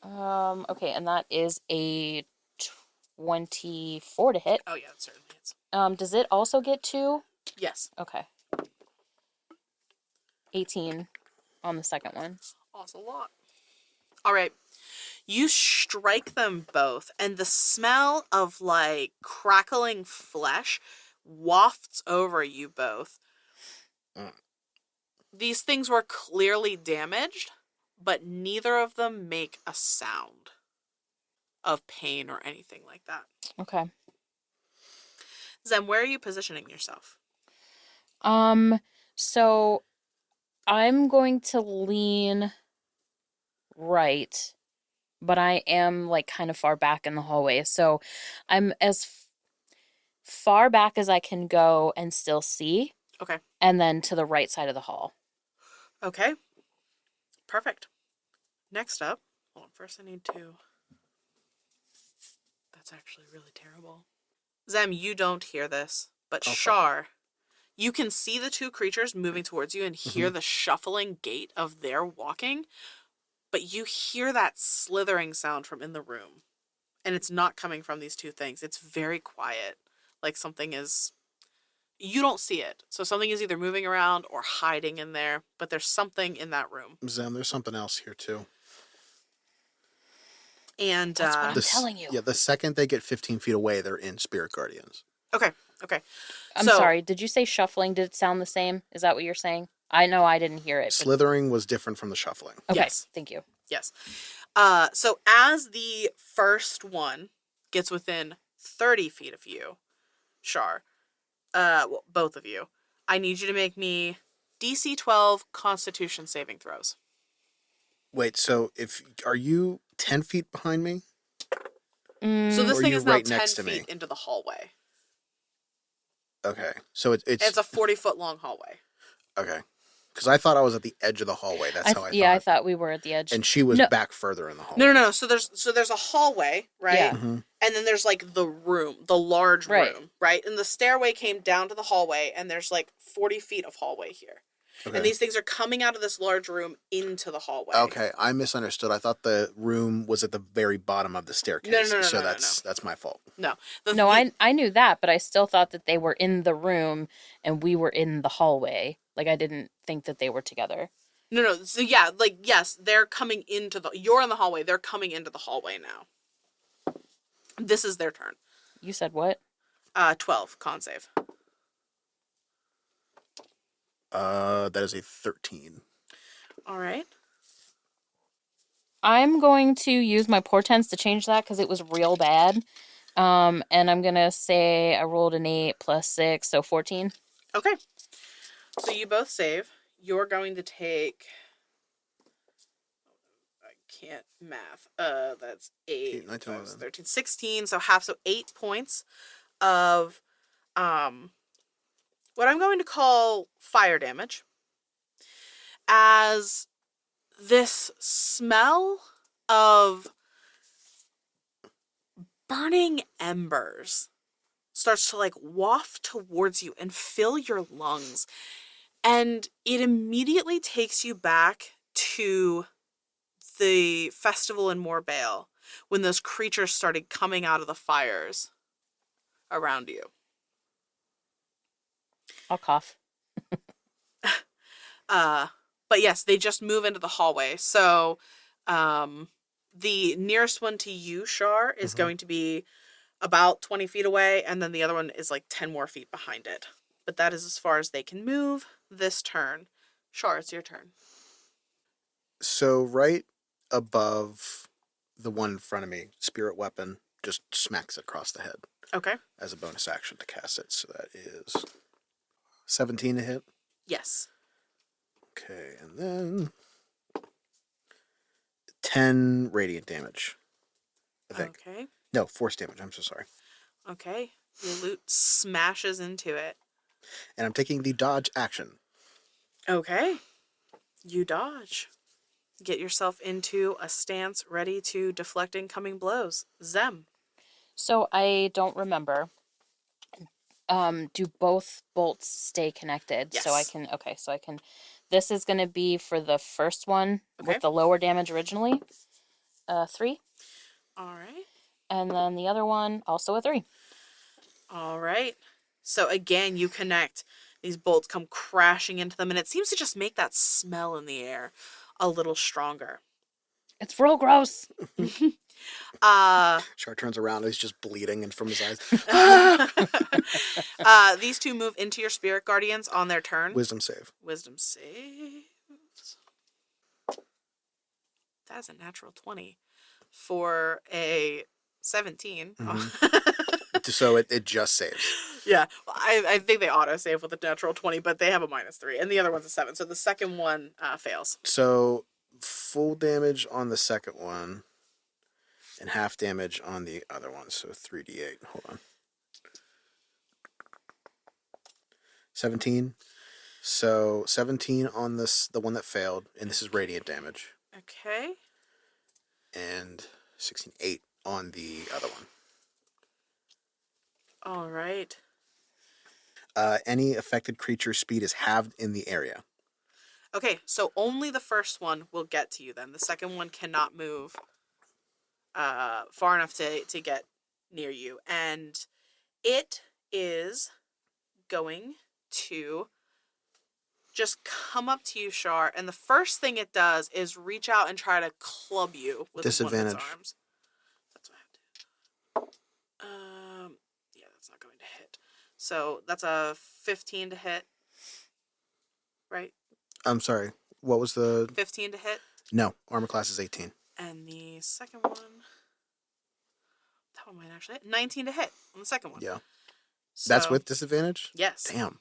Okay, and that is a 24 to hit. Oh, yeah, it certainly hits. Does it also get 2? Yes. Okay. 18 on the second one. That's a lot. All right. You strike them both, and the smell of, like, crackling flesh wafts over you both. These things were clearly damaged, but neither of them make a sound of pain or anything like that. Okay. Zem, where are you positioning yourself? So I'm going to lean right, but I am like kind of far back in the hallway. So I'm as far back as I can go and still see. Okay. And then to the right side of the hall. Okay. Perfect. Next up, hold on, first I need to... That's actually really terrible. Zem, you don't hear this, but Okay. Shar, you can see the 2 creatures moving towards you and hear the shuffling gait of their walking, but you hear that slithering sound from in the room. And it's not coming from these 2 things. It's very quiet. Like something is... You don't see it. So something is either moving around or hiding in there, but there's something in that room. Zem, there's something else here too. And That's what I'm telling you. Yeah, the second they get 15 feet away, they're in Spirit Guardians. Okay. I'm sorry. Did you say shuffling? Did it sound the same? Is that what you're saying? I know I didn't hear it. But... Slithering was different from the shuffling. Okay, Yes. Thank you. Yes. So as the first one gets within 30 feet of you, Shar, well, both of you, I need you to make me DC 12 Constitution saving throws. Wait, so are you 10 feet behind me? So this Or thing you is now right 10 next to me? feet into the hallway. Okay, so It's a 40-foot long hallway. okay. Because I thought I was at the edge of the hallway. That's how I thought. Yeah, I thought we were at the edge. And she was No. back further in the hallway. No. So there's a hallway, right? Yeah. Mhm. And then there's like the room, the large Right. room, right? And the stairway came down to the hallway, and there's like 40 feet of hallway here. Okay. And these things are coming out of this large room into the hallway. Okay, I misunderstood. I thought the room was at the very bottom of the staircase. No, So no. that's my fault. No. No, I knew that, but I still thought that they were in the room and we were in the hallway. Like, I didn't think that they were together. No. So yeah, like, yes, they're coming into you're in the hallway. They're coming into the hallway now. This is their turn. You said what? 12 con save. That is a 13. All right. I'm going to use my portents to change that because it was real bad. And I'm going to say I rolled an 8 plus 6, so 14. Okay. So you both save. You're going to take... I can't math. That's 8 9, 10, 11. 13, 16. So half, so 8 points of what I'm going to call fire damage. As this smell of burning embers starts to like waft towards you and fill your lungs. And it immediately takes you back to the festival in Morbale when those creatures started coming out of the fires around you. I'll cough. But yes, they just move into the hallway. So the nearest one to you, Shar, is going to be about 20 feet away, and then the other one is like 10 more feet behind it. But that is as far as they can move this turn. Shar, it's your turn. So right above the one in front of me, spirit weapon just smacks it across the head Okay. as a bonus action to cast it. So that is 17 to hit. Yes. Okay, and then 10 radiant damage, I think. Okay. No, force damage. I'm so sorry. Okay. Your loot smashes into it. And I'm taking the dodge action. Okay. You dodge. Get yourself into a stance ready to deflect incoming blows. Zem. So I don't remember. Do both bolts stay connected? Yes. So I can. Okay, so I can. This is going to be for the first one Okay. with the lower damage originally. 3. All right. And then the other one also a 3. All right. So again, you connect. These bolts come crashing into them, and it seems to just make that smell in the air a little stronger. It's real gross. Char turns around, he's just bleeding and from his eyes. These two move into your spirit guardians on their turn. Wisdom save. Wisdom saves. That's a natural 20 for a 17. So it just saves. Yeah, I think they auto save with a natural 20, but they have a -3, and the other one's a 7. So the second one fails. So full damage on the second one and half damage on the other one. So 3d8. Hold on. 17. So 17 on the one that failed, and this is radiant damage. Okay. And 16, 8 on the other one. All right. Any affected creature's speed is halved in the area. Okay, so only the first one will get to you then. The second one cannot move far enough to get near you. And it is going to just come up to you, Shar, and the first thing it does is reach out and try to club you with Disadvantage. one of its arms. That's what I have to do. Yeah, that's not going to hit. So that's a 15 to hit. Right? I'm sorry. What was the... 15 to hit. No, armor class is 18. And the second one... That one might actually hit. 19 to hit on the second one. Yeah. So, That's with disadvantage? Yes. Damn.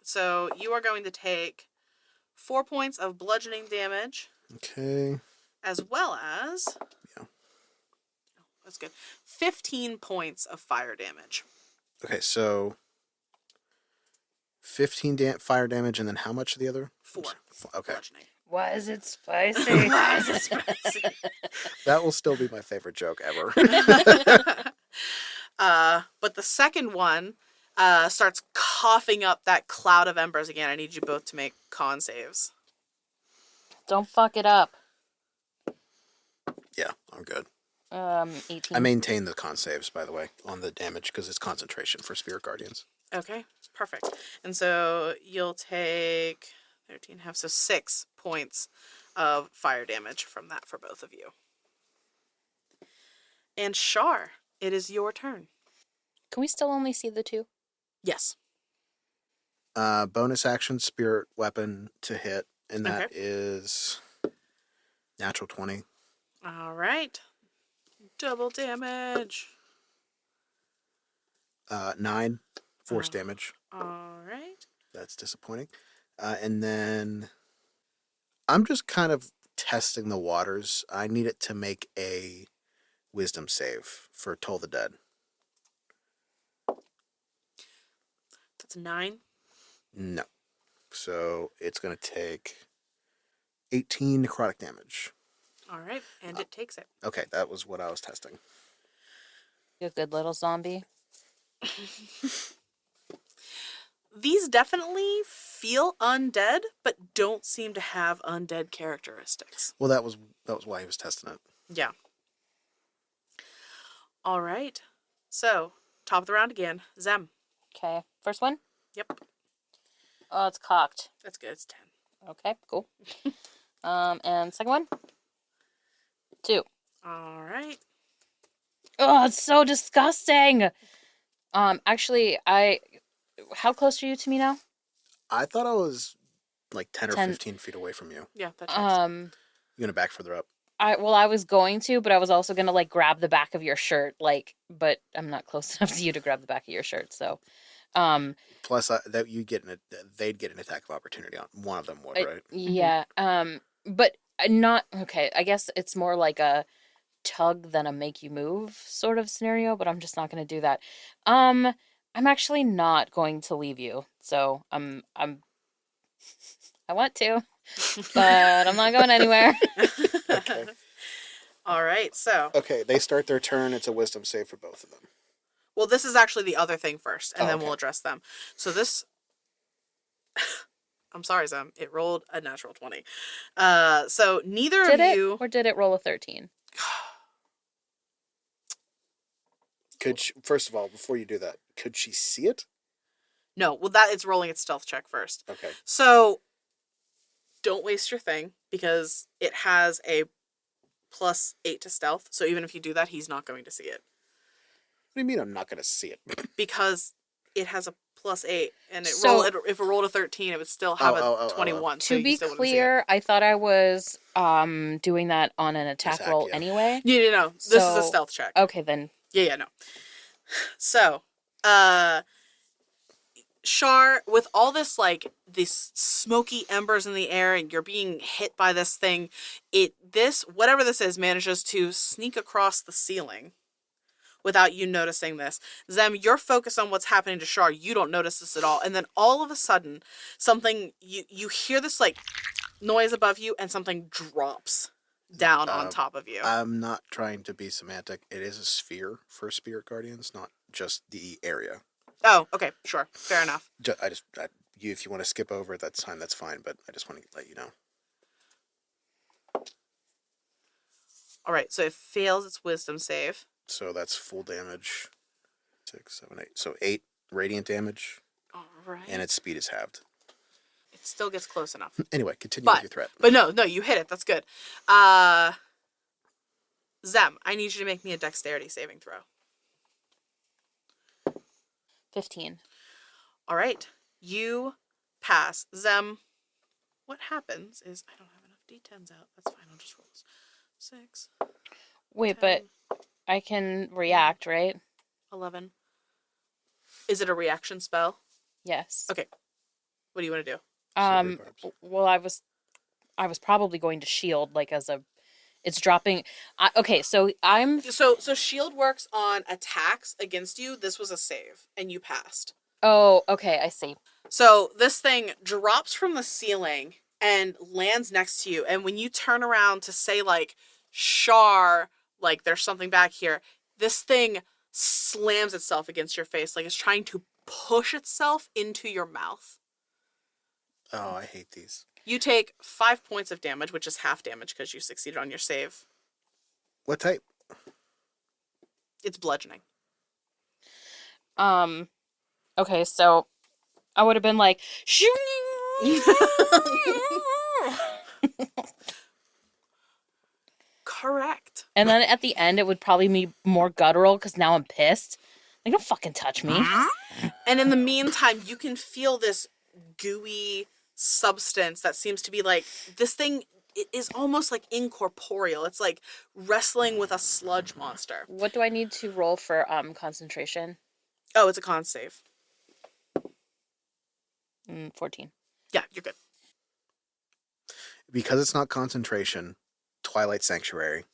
So you are going to take 4 points of bludgeoning damage. Okay. As well as... Yeah. Oh, that's good. 15 points of fire damage. Okay, so 15 fire damage, and then how much of the other? 4. Okay. Bludgeoning. Why is it spicy? Why is it spicy? That will still be my favorite joke ever. But the second one starts coughing up that cloud of embers again. I need you both to make con saves. Don't fuck it up. Yeah, I'm good. 18. I maintain the con saves, by the way, on the damage because it's concentration for Spirit Guardians. Okay, perfect. And so you'll take 13 half, so 6 points of fire damage from that for both of you. And Shar, it is your turn. Can we still only see the two? Yes. Bonus action, Spirit Weapon to hit, and that Okay. is natural 20. All right. Double damage. 9 force Oh. damage. All right. That's disappointing. And then I'm just kind of testing the waters. I need it to make a wisdom save for Toll the Dead. That's 9. No. So it's going to take 18 necrotic damage. All right, and it takes it. Okay, that was what I was testing. You a good little zombie. These definitely feel undead, but don't seem to have undead characteristics. Well, that was why he was testing it. Yeah. All right. So, top of the round again. Zem. Okay. First one? Yep. Oh, it's cocked. That's good. It's 10. Okay, cool. And second one? 2. All right. Oh, it's so disgusting. Actually, how close are you to me now? I thought I was like 10 or 10. 15 feet away from you. Yeah, that checks. You're going to back further up. I was going to, but I was also gonna like grab the back of your shirt, but I'm not close enough to you to grab the back of your shirt, so Plus, that they'd get an attack of opportunity on one of them would, right? Yeah. But not okay. I guess it's more like a tug than a make you move sort of scenario, but I'm just not going to do that. I'm actually not going to leave you. So I want to, but I'm not going anywhere. Okay. All right, so. Okay, they start their turn. It's a wisdom save for both of them. Well, this is actually the other thing first, and then okay. we'll address them. So this. I'm sorry, Zem. It rolled a natural 20. So neither Did of it? you. Or did it roll a 13? First of all, before you do that, could she see it? No, well, that it's rolling its stealth check first. Okay. So don't waste your thing because it has a +8 to stealth. So even if you do that, he's not going to see it. What do you mean I'm not going to see it? Because it has a +8, and if it rolled a 13, it would still have a 21. So to be clear, I thought I was doing that on an attack roll anyway. Yeah, no. This is a stealth check. Okay, then. Yeah, no. So, Shar, with all this these smoky embers in the air, and you're being hit by this thing, whatever this is, manages to sneak across the ceiling without you noticing this. Zem, you're focused on what's happening to Shar. You don't notice this at all. And then all of a sudden, you hear this noise above you, and something drops down on top of you. I'm not trying to be semantic. It is a sphere for Spirit Guardians, not just the area. Oh, okay, sure, fair enough. If you want to skip over it, that's fine. But I just want to let you know. All right, so it fails its wisdom save. So that's full damage. 6, 7, 8. So 8 radiant damage. All right. And its speed is halved. It still gets close enough. Anyway, continue with your threat. But no, you hit it. That's good. Zem, I need you to make me a dexterity saving throw. 15. All right. You pass. Zem, what happens is I don't have enough d10s out. That's fine. I'll just roll 6. Wait, 10, but I can react, right? 11. Is it a reaction spell? Yes. Okay. What do you want to do? Well, I was probably going to shield it's dropping. Okay, so I'm So shield works on attacks against you. This was a save, and you passed. Oh, okay, I see. So this thing drops from the ceiling and lands next to you. And when you turn around to say Shar, there's something back here, this thing slams itself against your face, it's trying to push itself into your mouth. Oh, I hate these. You take 5 points of damage, which is half damage because you succeeded on your save. What type? It's bludgeoning. Okay, so I would have been like, shoot. Correct. And then at the end, it would probably be more guttural because now I'm pissed. Like, don't fucking touch me. And in the meantime, you can feel this gooey substance that seems to be like, this thing is almost like incorporeal. It's like wrestling with a sludge monster. What do I need to roll for concentration? Oh, it's a con save. 14. Yeah, you're good. Because it's not concentration, Twilight Sanctuary.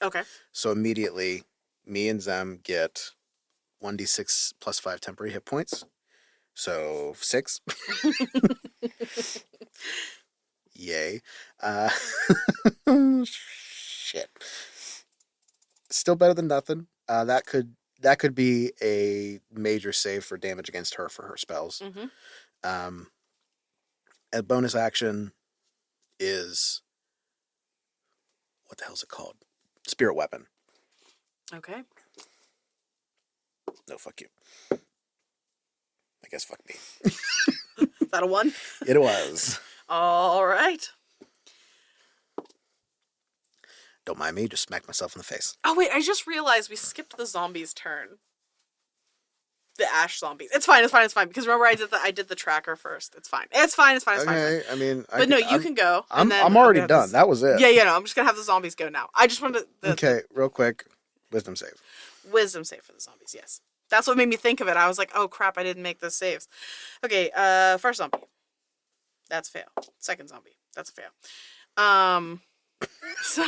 Okay. So immediately, me and Zem get 1d6 plus 5 temporary hit points. So 6. Yay. Shit. Still better than nothing. That could be a major save for damage against her for her spells. Mm-hmm. A bonus action is, what the hell is it called? Spirit weapon. Okay. No, fuck you. I guess fuck me. Is that a 1? It was. All right. Don't mind me, just smack myself in the face. Oh, wait, I just realized we skipped the zombies' turn. The ash zombies. It's fine. Because remember, I did the tracker first. It's fine. It's fine. Okay, I mean, But no, you can go. I'm and then already gonna have done. this- That was it. Yeah, no. I'm just gonna have the zombies go now. I just wanted Okay, real quick, wisdom save. wisdom save for the zombies. Yes, that's what made me think of it. I was like, oh crap, I didn't make those saves. Okay, first zombie. That's a fail. Second zombie. That's a fail. So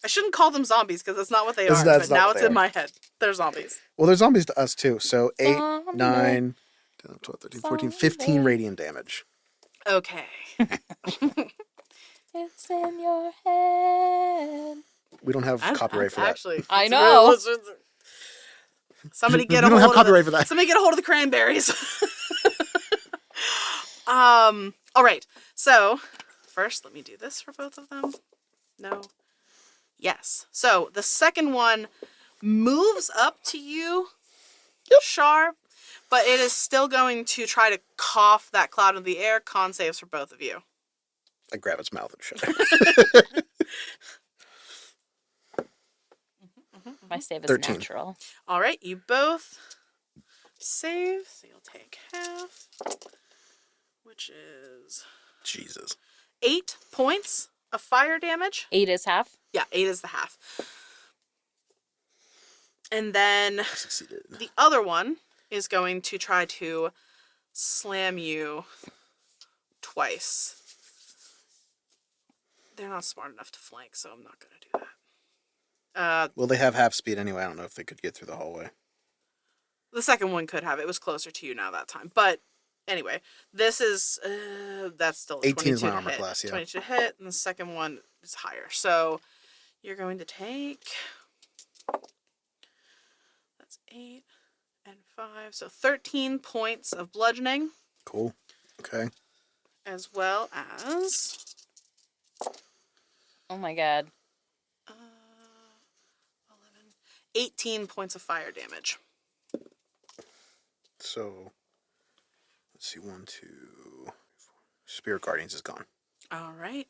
I shouldn't call them zombies because that's not what they are. That's But not now what it's they in are. my head. They're zombies. Well, they're zombies to us too. So 8, Zombie. 9, 10, 12, 13, 14, 15 Zombie. radiant damage. Okay. It's in your head. We don't have copyright for that. Actually, I it's know. Somebody get We a don't hold have of copyright for that. Somebody get a hold of the cranberries. All right. So, first, let me do this for both of them. No. Yes. So, the second one moves up to you, Shar, but it is still going to try to cough that cloud in the air. Con saves for both of you. I grab its mouth and shit. My save is 13. natural. All right. You both save. So, you'll take half, which is Jesus. 8 points of fire damage. 8 is half. Yeah, 8 is the half. And then I succeeded. the other one is going to try to slam you twice. They're not smart enough to flank, so I'm not going to do that. Well, they have half speed anyway. I don't know if they could get through the hallway. The second one could have. It was closer to you now that time. But anyway, this is, that's still a 18 is 22 my to armor hit. class, yeah. 22 to hit, and the second one is higher. So you're going to take, that's 8 and 5. So 13 points of bludgeoning, Cool. Okay. as well as Oh my god. 11, 18 points of fire damage. So, let's see. 1, 2, 4. Spirit Guardians is gone. All right.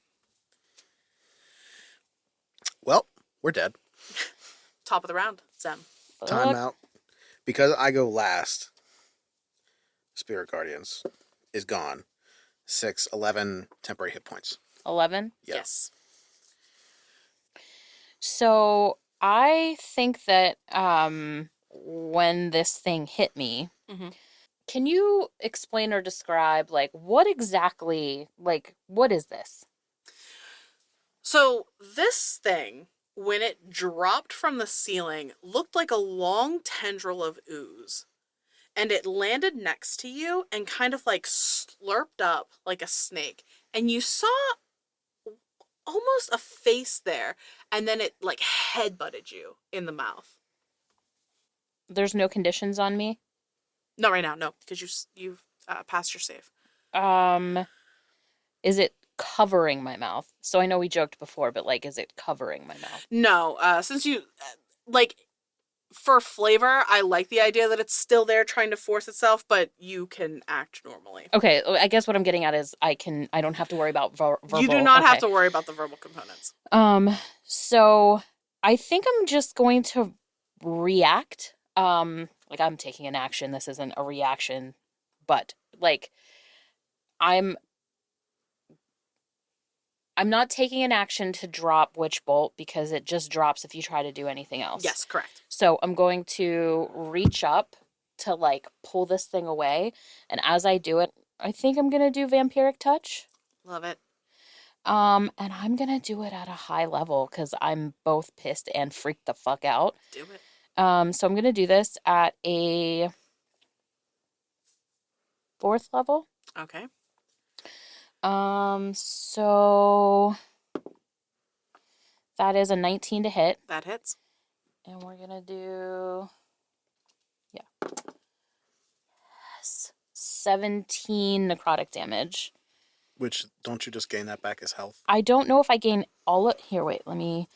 Well, we're dead. Top of the round, Zem. Time Fuck. out. Because I go last, Spirit Guardians is gone. 6, 11 temporary hit points. 11. Yeah. Yes. So I think that when this thing hit me, Mhm. can you explain or describe what exactly, what is this? So this thing, when it dropped from the ceiling, looked like a long tendril of ooze. And it landed next to you and kind of slurped up like a snake. And you saw almost a face there. And then it headbutted you in the mouth. There's no conditions on me. Not right now, no, because you've passed your save. Is it covering my mouth? So I know we joked before, but like, is it covering my mouth? No, since you like for flavor, I like the idea that it's still there trying to force itself, but you can act normally. Okay, I guess what I'm getting at is I don't have to worry about verbal. You do not have Okay. to worry about the verbal components. So I think I'm just going to react. Like I'm taking an action. This isn't a reaction, but like I'm not taking an action to drop Witch Bolt because it just drops if you try to do anything else. Yes, correct. So I'm going to reach up to like pull this thing away, and as I do it, I think I'm gonna do Vampiric Touch. Love it. And I'm gonna do it at a high level because I'm both pissed and freaked the fuck out. Do it. So I'm gonna do this at a 4th level. Okay. So that is a 19 to hit. That hits. And we're gonna do 17 necrotic damage. Which, don't you just gain that back as health? I don't know if I gain all of... Here, wait, let me...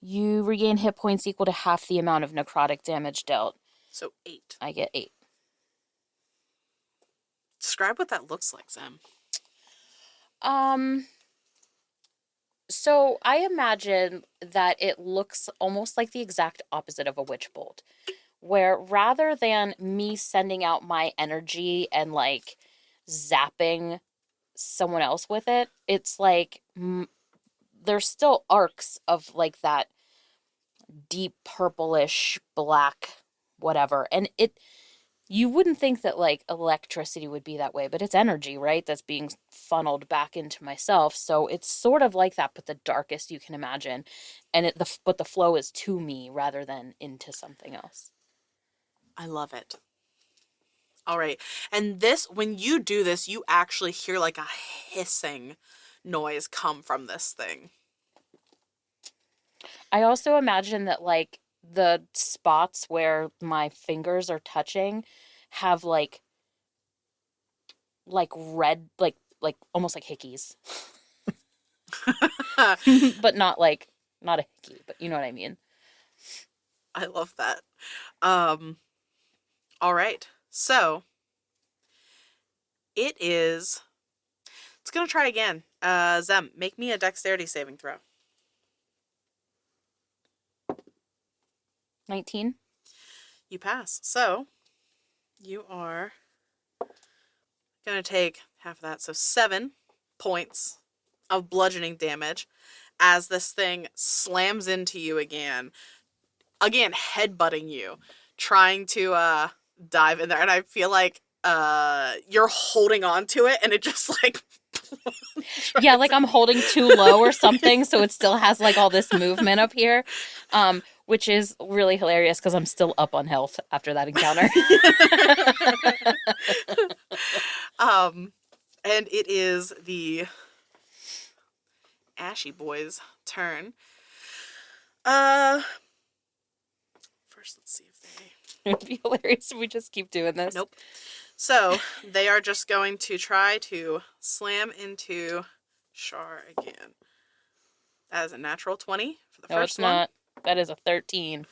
You regain hit points equal to half the amount of necrotic damage dealt. So 8. I get 8. Describe what that looks like, Zem. So I imagine that it looks almost like the exact opposite of a witch bolt, where rather than me sending out my energy and like zapping someone else with it, it's like there's still arcs of like that deep purplish black whatever, and you wouldn't think that like electricity would be that way, but it's energy, right? That's being funneled back into myself. So it's sort of like that, but the darkest you can imagine. And but the flow is to me rather than into something else. I love it. All right. And this, when you do this, you actually hear like a hissing noise come from this thing. I also imagine that like the spots where my fingers are touching have like red, like almost like hickeys. But not a hickey, but you know what I mean. I love that. All right. So it's going to try again. Zem, make me a dexterity saving throw. 19. You pass. So you are going to take half of that. So 7 points of bludgeoning damage as this thing slams into you again. Again, headbutting you, trying to dive in there. And I feel like you're holding on to it and it just like... Yeah, like I'm holding too low or something, so it still has like all this movement up here, which is really hilarious because I'm still up on health after that encounter. And it is the Ashy Boys' turn. First, let's see if they... It'd be hilarious if we just keep doing this. Nope. So, they are just going to try to slam into Shar again. That is a natural 20 for the first one. No, it's not. That is a 13.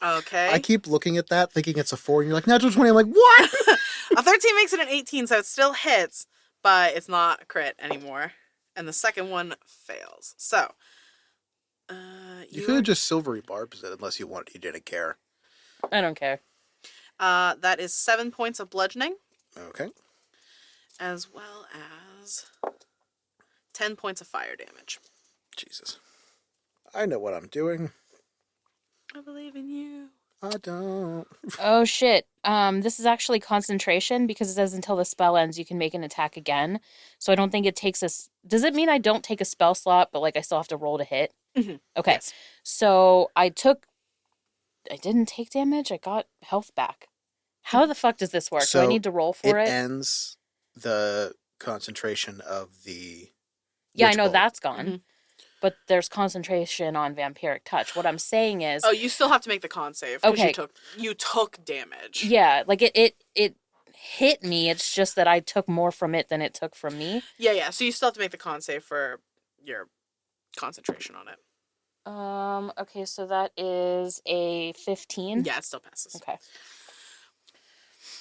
Okay. I keep looking at that, thinking it's a 4, and you're like, natural 20. I'm like, what? A 13 makes it an 18, so it still hits, but it's not a crit anymore. And the second one fails. So, you could have just silvery barbs it unless you wanted. You didn't care. I don't care. That is 7 points of bludgeoning. Okay. As well as 10 points of fire damage. Jesus. I know what I'm doing. I believe in you. I don't. Oh shit. This is actually concentration because it says until the spell ends you can make an attack again. So I don't think it takes us. Does it mean I don't take a spell slot, but like I still have to roll to hit? Mm-hmm. Okay. Yes. So I didn't take damage. I got health back. How the fuck does this work? So do I need to roll for it? It ends the concentration of the. Yeah, I witch know bolt. that's gone. Mm-hmm. But there's concentration on vampiric touch. What I'm saying is, Oh, you still have to make the con save because Okay. you took damage. yeah, like it hit me. It's just that I took more from it than it took from me. Yeah. So you still have to make the con save for your concentration on it. Okay, so that is a 15. Yeah, it still passes. Okay.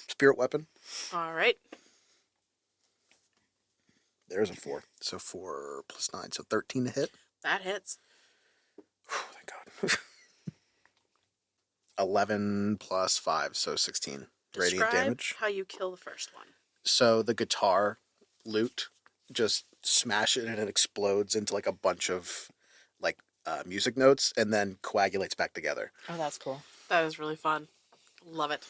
Spirit weapon. All right. There's a 4. So 4 plus 9. So 13 to hit. That hits. Thank God. 11 plus 5, so 16 radiant Describe damage. how you kill the first one. So the guitar loot, just smash it and it explodes into like a bunch of like music notes and then coagulates back together. Oh, that's cool. That is really fun. Love it.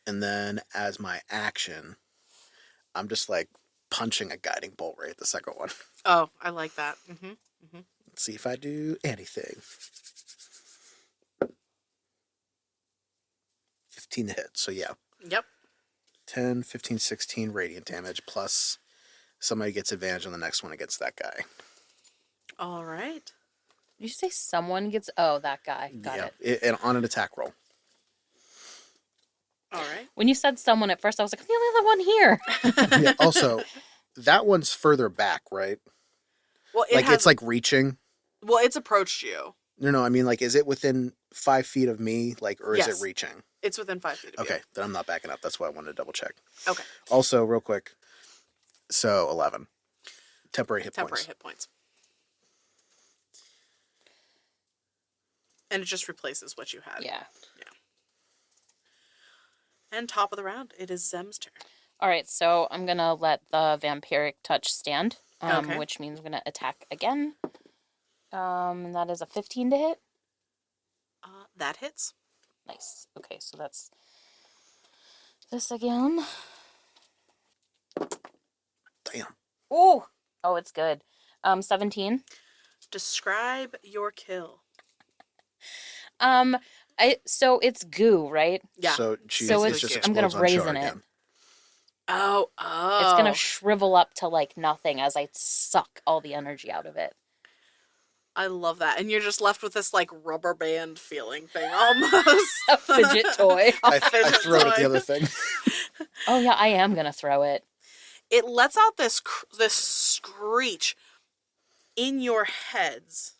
And then as my action, I'm just like punching a guiding bolt right at the second one. Oh, I like that. Let's see if I do anything. 15 to hit. So yeah. Yep. 10, 15, 16 radiant damage plus somebody gets advantage on the next one against that guy. All right. Did you say someone gets? Oh, that guy. Got it. And on an attack roll. All right. When you said someone at first, I was like, I'm the only other one here. Yeah, also, that one's further back, right? Well, It's like reaching. Well, it's approached you. No, I mean, like, is it within 5 feet of me, like, or is Yes. it reaching? It's within 5 feet of you. Okay, then I'm not backing up. That's why I wanted to double check. Okay. Also, real quick, so 11 temporary hit points. Hit points. And it just replaces what you had. Yeah. And top of the round, it is Zem's turn. All right, so I'm going to let the vampiric touch stand, Okay. which means I'm going to attack again. And that is a 15 to hit. That hits. Nice. Okay, so that's this again. Damn. Ooh. Oh, it's good. 17. Describe your kill. So it's goo, right? Yeah. So it's just I'm gonna explodes on raisin Char it. again. Oh. It's gonna shrivel up to like nothing as I suck all the energy out of it. I love that. And you're just left with this like rubber band feeling thing almost. A fidget toy. I throw it at the other thing. Oh yeah, I am gonna throw it. It lets out this screech in your heads.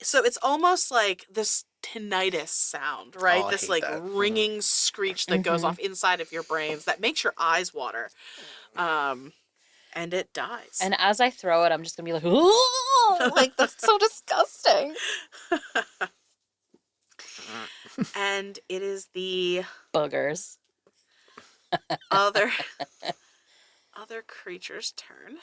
So it's almost like this tinnitus sound, right? Oh, I this hate like that. ringing screech that goes off inside of your brains that makes your eyes water. And it dies. And as I throw it, I'm just gonna be like, "Ooh!" Like that's so disgusting. And it is the Buggers. other creature's turn.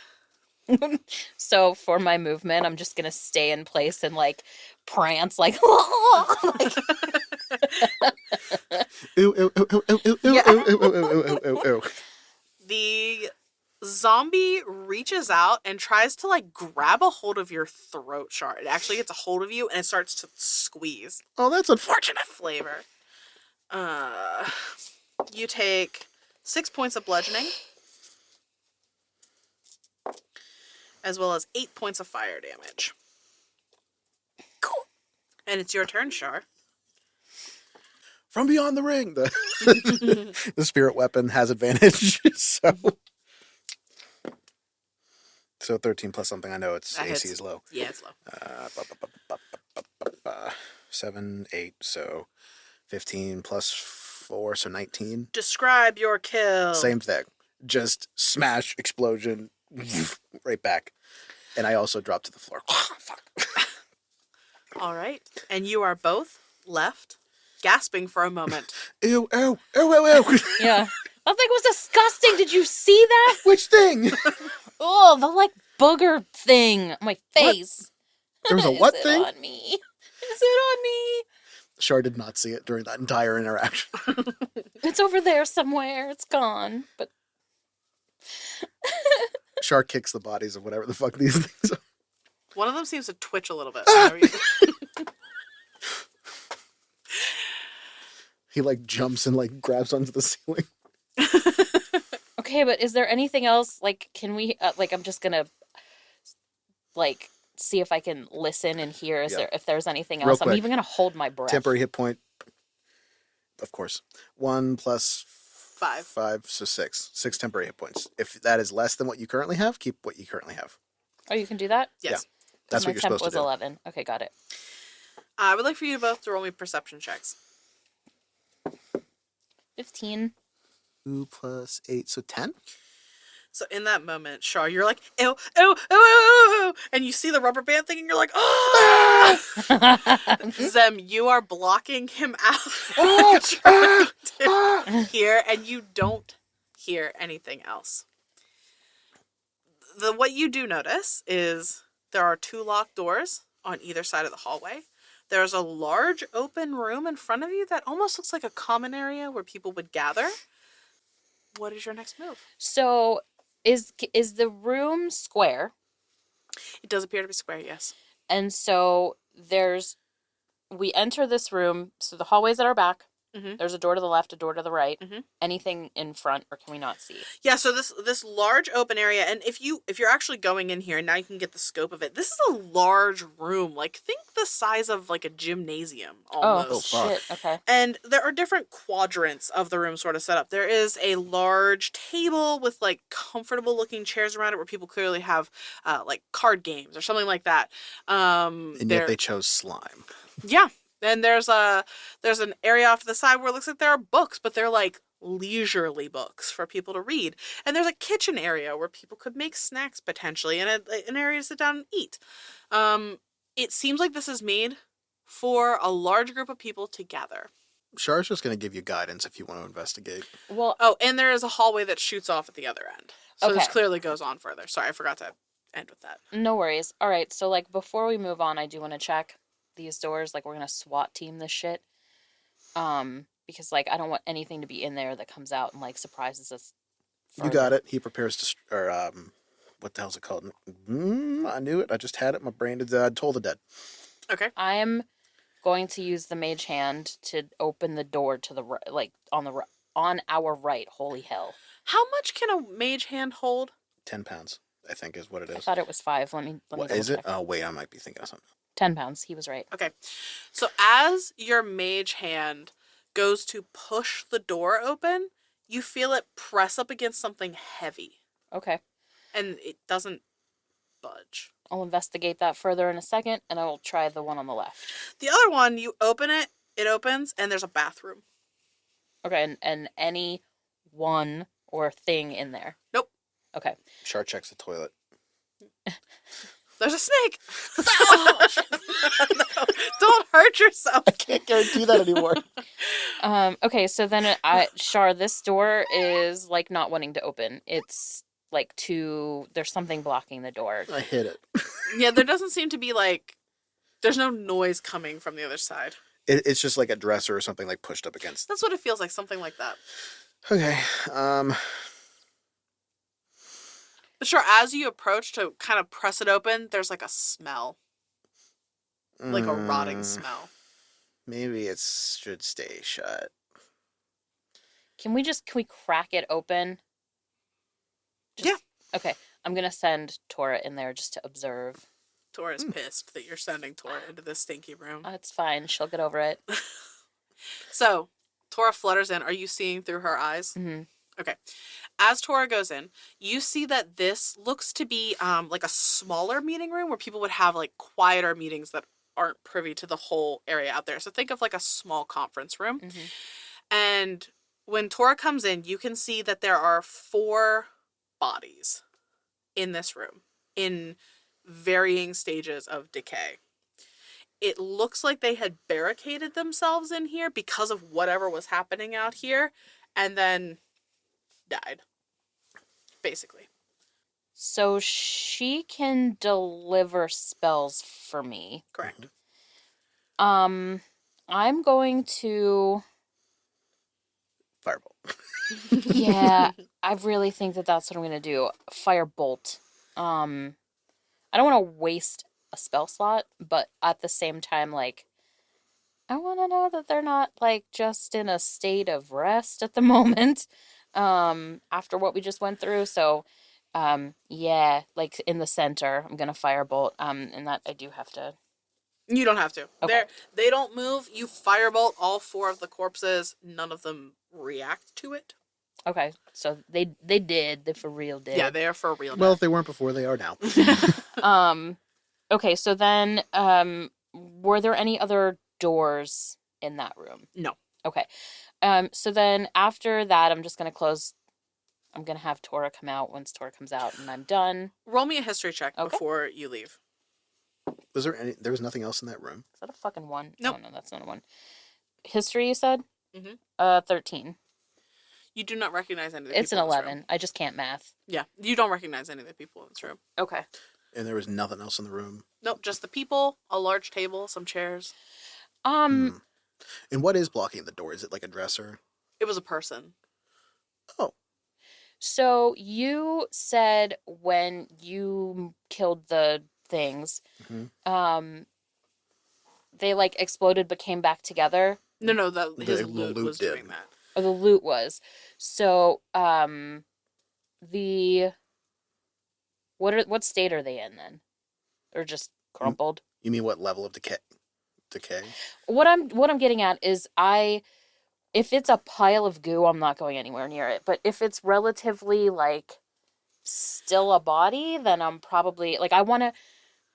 So for my movement, I'm just gonna stay in place and like prance, like, like Ooh, ooh, ooh, ooh, ooh, ooh, Yeah. ooh, ooh, ooh, ooh, ooh, ooh. The zombie reaches out and tries to like grab a hold of your throat, Char. It actually gets a hold of you and it starts to squeeze. Oh, that's unfortunate. Flavor. You take 6 points of bludgeoning, as well as 8 points of fire damage. Cool. And it's your turn, Char. From beyond the ring, the spirit weapon has advantage. So 13 plus something. I know its That AC hits. is low. Yeah, it's low. 7, 8, so 15 plus 4, so 19. Describe your kill. Same thing. Just smash, explosion, right back. And I also drop to the floor. Fuck. All right. And you are both left gasping for a moment. Ew, ew, ew, ew, ew. yeah. That thing was disgusting. Did you see that? Which thing? Oh, the like booger thing on my face. There was a what Is thing? it on me? Is it on me? Char did not see it during that entire interaction. It's over there somewhere. It's gone. But Char kicks the bodies of whatever the fuck these things are. One of them seems to twitch a little bit. He like jumps and like grabs onto the ceiling. okay, but is there anything else? Like, can we? Like, I'm just gonna like see if I can listen and hear if there's anything Real else. I'm quick. even gonna hold my breath. Temporary hit point, of course. 1 plus 5. 5, so 6. 6 temporary hit points. If that is less than what you currently have, keep what you currently have. Oh, you can do that? Yes. That's My what you're temp supposed to was do. 11. Okay, got it. I would like for you both to roll me perception checks. 15. 2 plus 8, so 10? So in that moment, Char, you're like, ew, ew, ew, ew, ew, and you see the rubber band thing, and you're like, oh! Zem, you are blocking him out. Trying to hear, and you don't hear anything else. What you do notice is there are 2 locked doors on either side of the hallway. There's a large open room in front of you that almost looks like a common area where people would gather. What is your next move? So, is the room square? It does appear to be square, yes. And so we enter this room. So the hallways at our back. Mm-hmm. There's a door to the left, a door to the right. Mm-hmm. Anything in front, or can we not see? Yeah, so this large open area, and if you're actually going in here, now you can get the scope of it. This is a large room, like think the size of like a gymnasium almost. Oh shit! Okay. And there are different quadrants of the room sort of set up. There is a large table with like comfortable looking chairs around it where people clearly have like card games or something like that. And yet they chose slime. Yeah. And there's an area off to the side where it looks like there are books, but they're like leisurely books for people to read. And there's a kitchen area where people could make snacks potentially, and an area to sit down and eat. It seems like this is made for a large group of people to gather. Char's just going to give you guidance if you want to investigate. Well, Oh, and there is a hallway that shoots off at the other end. So this Okay. clearly goes on further. Sorry, I forgot to end with that. no worries. All right. So like before we move on, I do want to check these doors. Like we're gonna SWAT team this shit. Because like I don't want anything to be in there that comes out and like surprises us. You got it. He prepares to, what the hell's it called? I knew it. I just had it. My brain had Toll the Dead. Okay. I am going to use the mage hand to open the door to the right, like on our right. Holy hell! How much can a mage hand hold? 10 pounds, I think, is what it I is. thought it was 5. Let me. What is it? Oh, wait, I might be thinking of something. 10 pounds. He was right. Okay. So as your mage hand goes to push the door open, you feel it press up against something heavy. Okay. And it doesn't budge. I'll investigate that further in a second, and I will try the one on the left. The other one, you open it, it opens, and there's a bathroom. Okay, and any one or thing in there? Nope. Okay. Char checks the toilet. There's a snake. No, don't hurt yourself. I can't guarantee that anymore. Okay, so then Char, this door is like not wanting to open. It's like there's something blocking the door. I hit it. Yeah, there doesn't seem to be like, there's no noise coming from the other side. It's just like a dresser or something like pushed up against. That's what it feels like, something like that. Okay. But sure, as you approach to kind of press it open, there's like a smell. Like a rotting smell. Maybe it should stay shut. Can we crack it open? Yeah. Okay, I'm gonna send Tora in there just to observe. Tora's pissed that you're sending Tora into this stinky room. It's fine. She'll get over it. So, Tora flutters in. Are you seeing through her eyes? Mm-hmm. Okay. As Tora goes in, you see that this looks to be like a smaller meeting room where people would have like quieter meetings that aren't privy to the whole area out there. So think of like a small conference room. Mm-hmm. And when Tora comes in, you can see that there are 4 bodies in this room in varying stages of decay. It looks like they had barricaded themselves in here because of whatever was happening out here and then died, basically. So she can deliver spells for me. Correct. I'm going to... Firebolt. Yeah, I really think that's what I'm going to do. Firebolt. I don't want to waste a spell slot, but at the same time, like, I want to know that they're not, like, just in a state of rest at the moment, after what we just went through. So, Yeah, like in the center. I'm gonna firebolt. And that I do have to. You don't have to. Okay. They don't move. You firebolt all 4 of the corpses. None of them react to it. Okay, so they did. They for real did. Yeah, they are for real. Well, if they weren't before, they are now. Okay, so then were there any other doors in that room? No. Okay. So then after that I'm just gonna close. I'm gonna have Tora come out once Tora comes out and I'm done. Roll me a history check Okay. before you leave. There was nothing else in that room? Is that a fucking 1? Nope. No, that's not a 1. History, you said? Mm-hmm. 13. You do not recognize any of the people It's an in this 11. room. I just can't math. Yeah, you don't recognize any of the people in this room. Okay. And there was nothing else in the room? Nope, just the people, a large table, some chairs. And what is blocking the door? Is it like a dresser? It was a person. Oh. So you said when you killed the things, they like exploded but came back together. No, his The loot was did. doing that. Or the loot was. So what state are they in then? Or just crumpled? You mean what level of decay? What I'm getting at is if it's a pile of goo, I'm not going anywhere near it. But if it's relatively like still a body, then I'm probably like I want to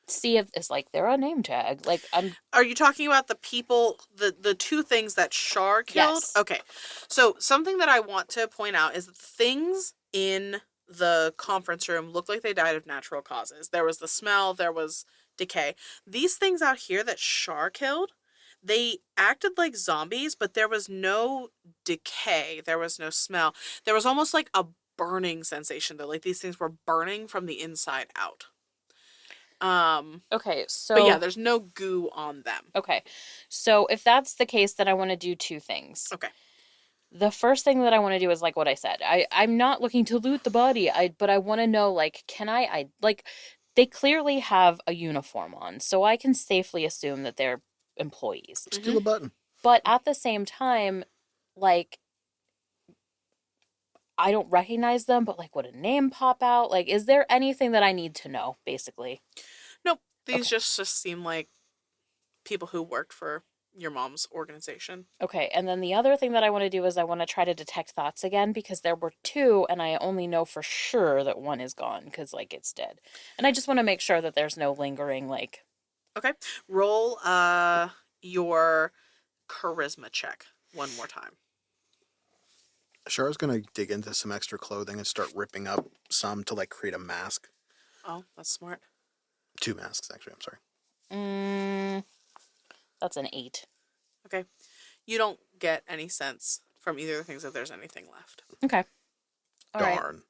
see if it's like they're a name tag. Like Are you talking about the people, the 2 things that Shar killed? Yes. Okay. So something that I want to point out is that things in the conference room looked like they died of natural causes. There was the smell, there was decay. These things out here that Shar killed, they acted like zombies, but there was no decay. There was no smell. There was almost like a burning sensation, though. Like these things were burning from the inside out. Okay, so But yeah, there's no goo on them. Okay. So if that's the case, then I want to do 2 things. Okay. The first thing that I want to do is like what I said. I'm not looking to loot the body. But I want to know like can I like they clearly have a uniform on, so I can safely assume that they're employees. Steal a button. But at the same time, like I don't recognize them, but like would a name pop out? Like is there anything that I need to know basically? Nope. These Okay. just seem like people who worked for your mom's organization. Okay, and then the other thing that I want to do is I want to try to detect thoughts again because there were 2 and I only know for sure that 1 is gone because like it's dead. And I just want to make sure that there's no lingering like Okay. Roll your charisma check one more time. Char's gonna dig into some extra clothing and start ripping up some to like create a mask. Oh, that's smart. 2 masks, actually. I'm sorry. That's an 8. Okay. You don't get any sense from either of the things that there's anything left. Okay. All right. Darn.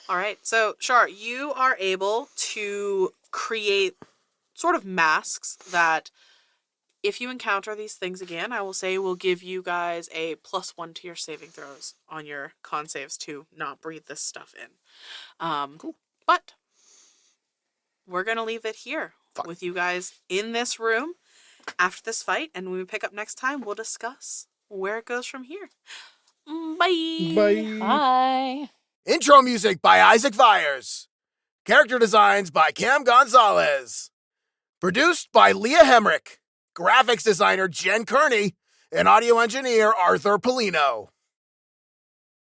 All right. So, Shar, you are able to create sort of masks that if you encounter these things again, I will say will give you guys a +1 to your saving throws on your con saves to not breathe this stuff in. Cool. But we're going to leave it here with you guys in this room after this fight. And when we pick up next time, we'll discuss where it goes from here. Bye. Bye. Intro music by Isaac Vyers. Character designs by Cam Gonzalez. Produced by Leah Hemrick. Graphics designer Jen Kearney. And audio engineer Arthur Polino.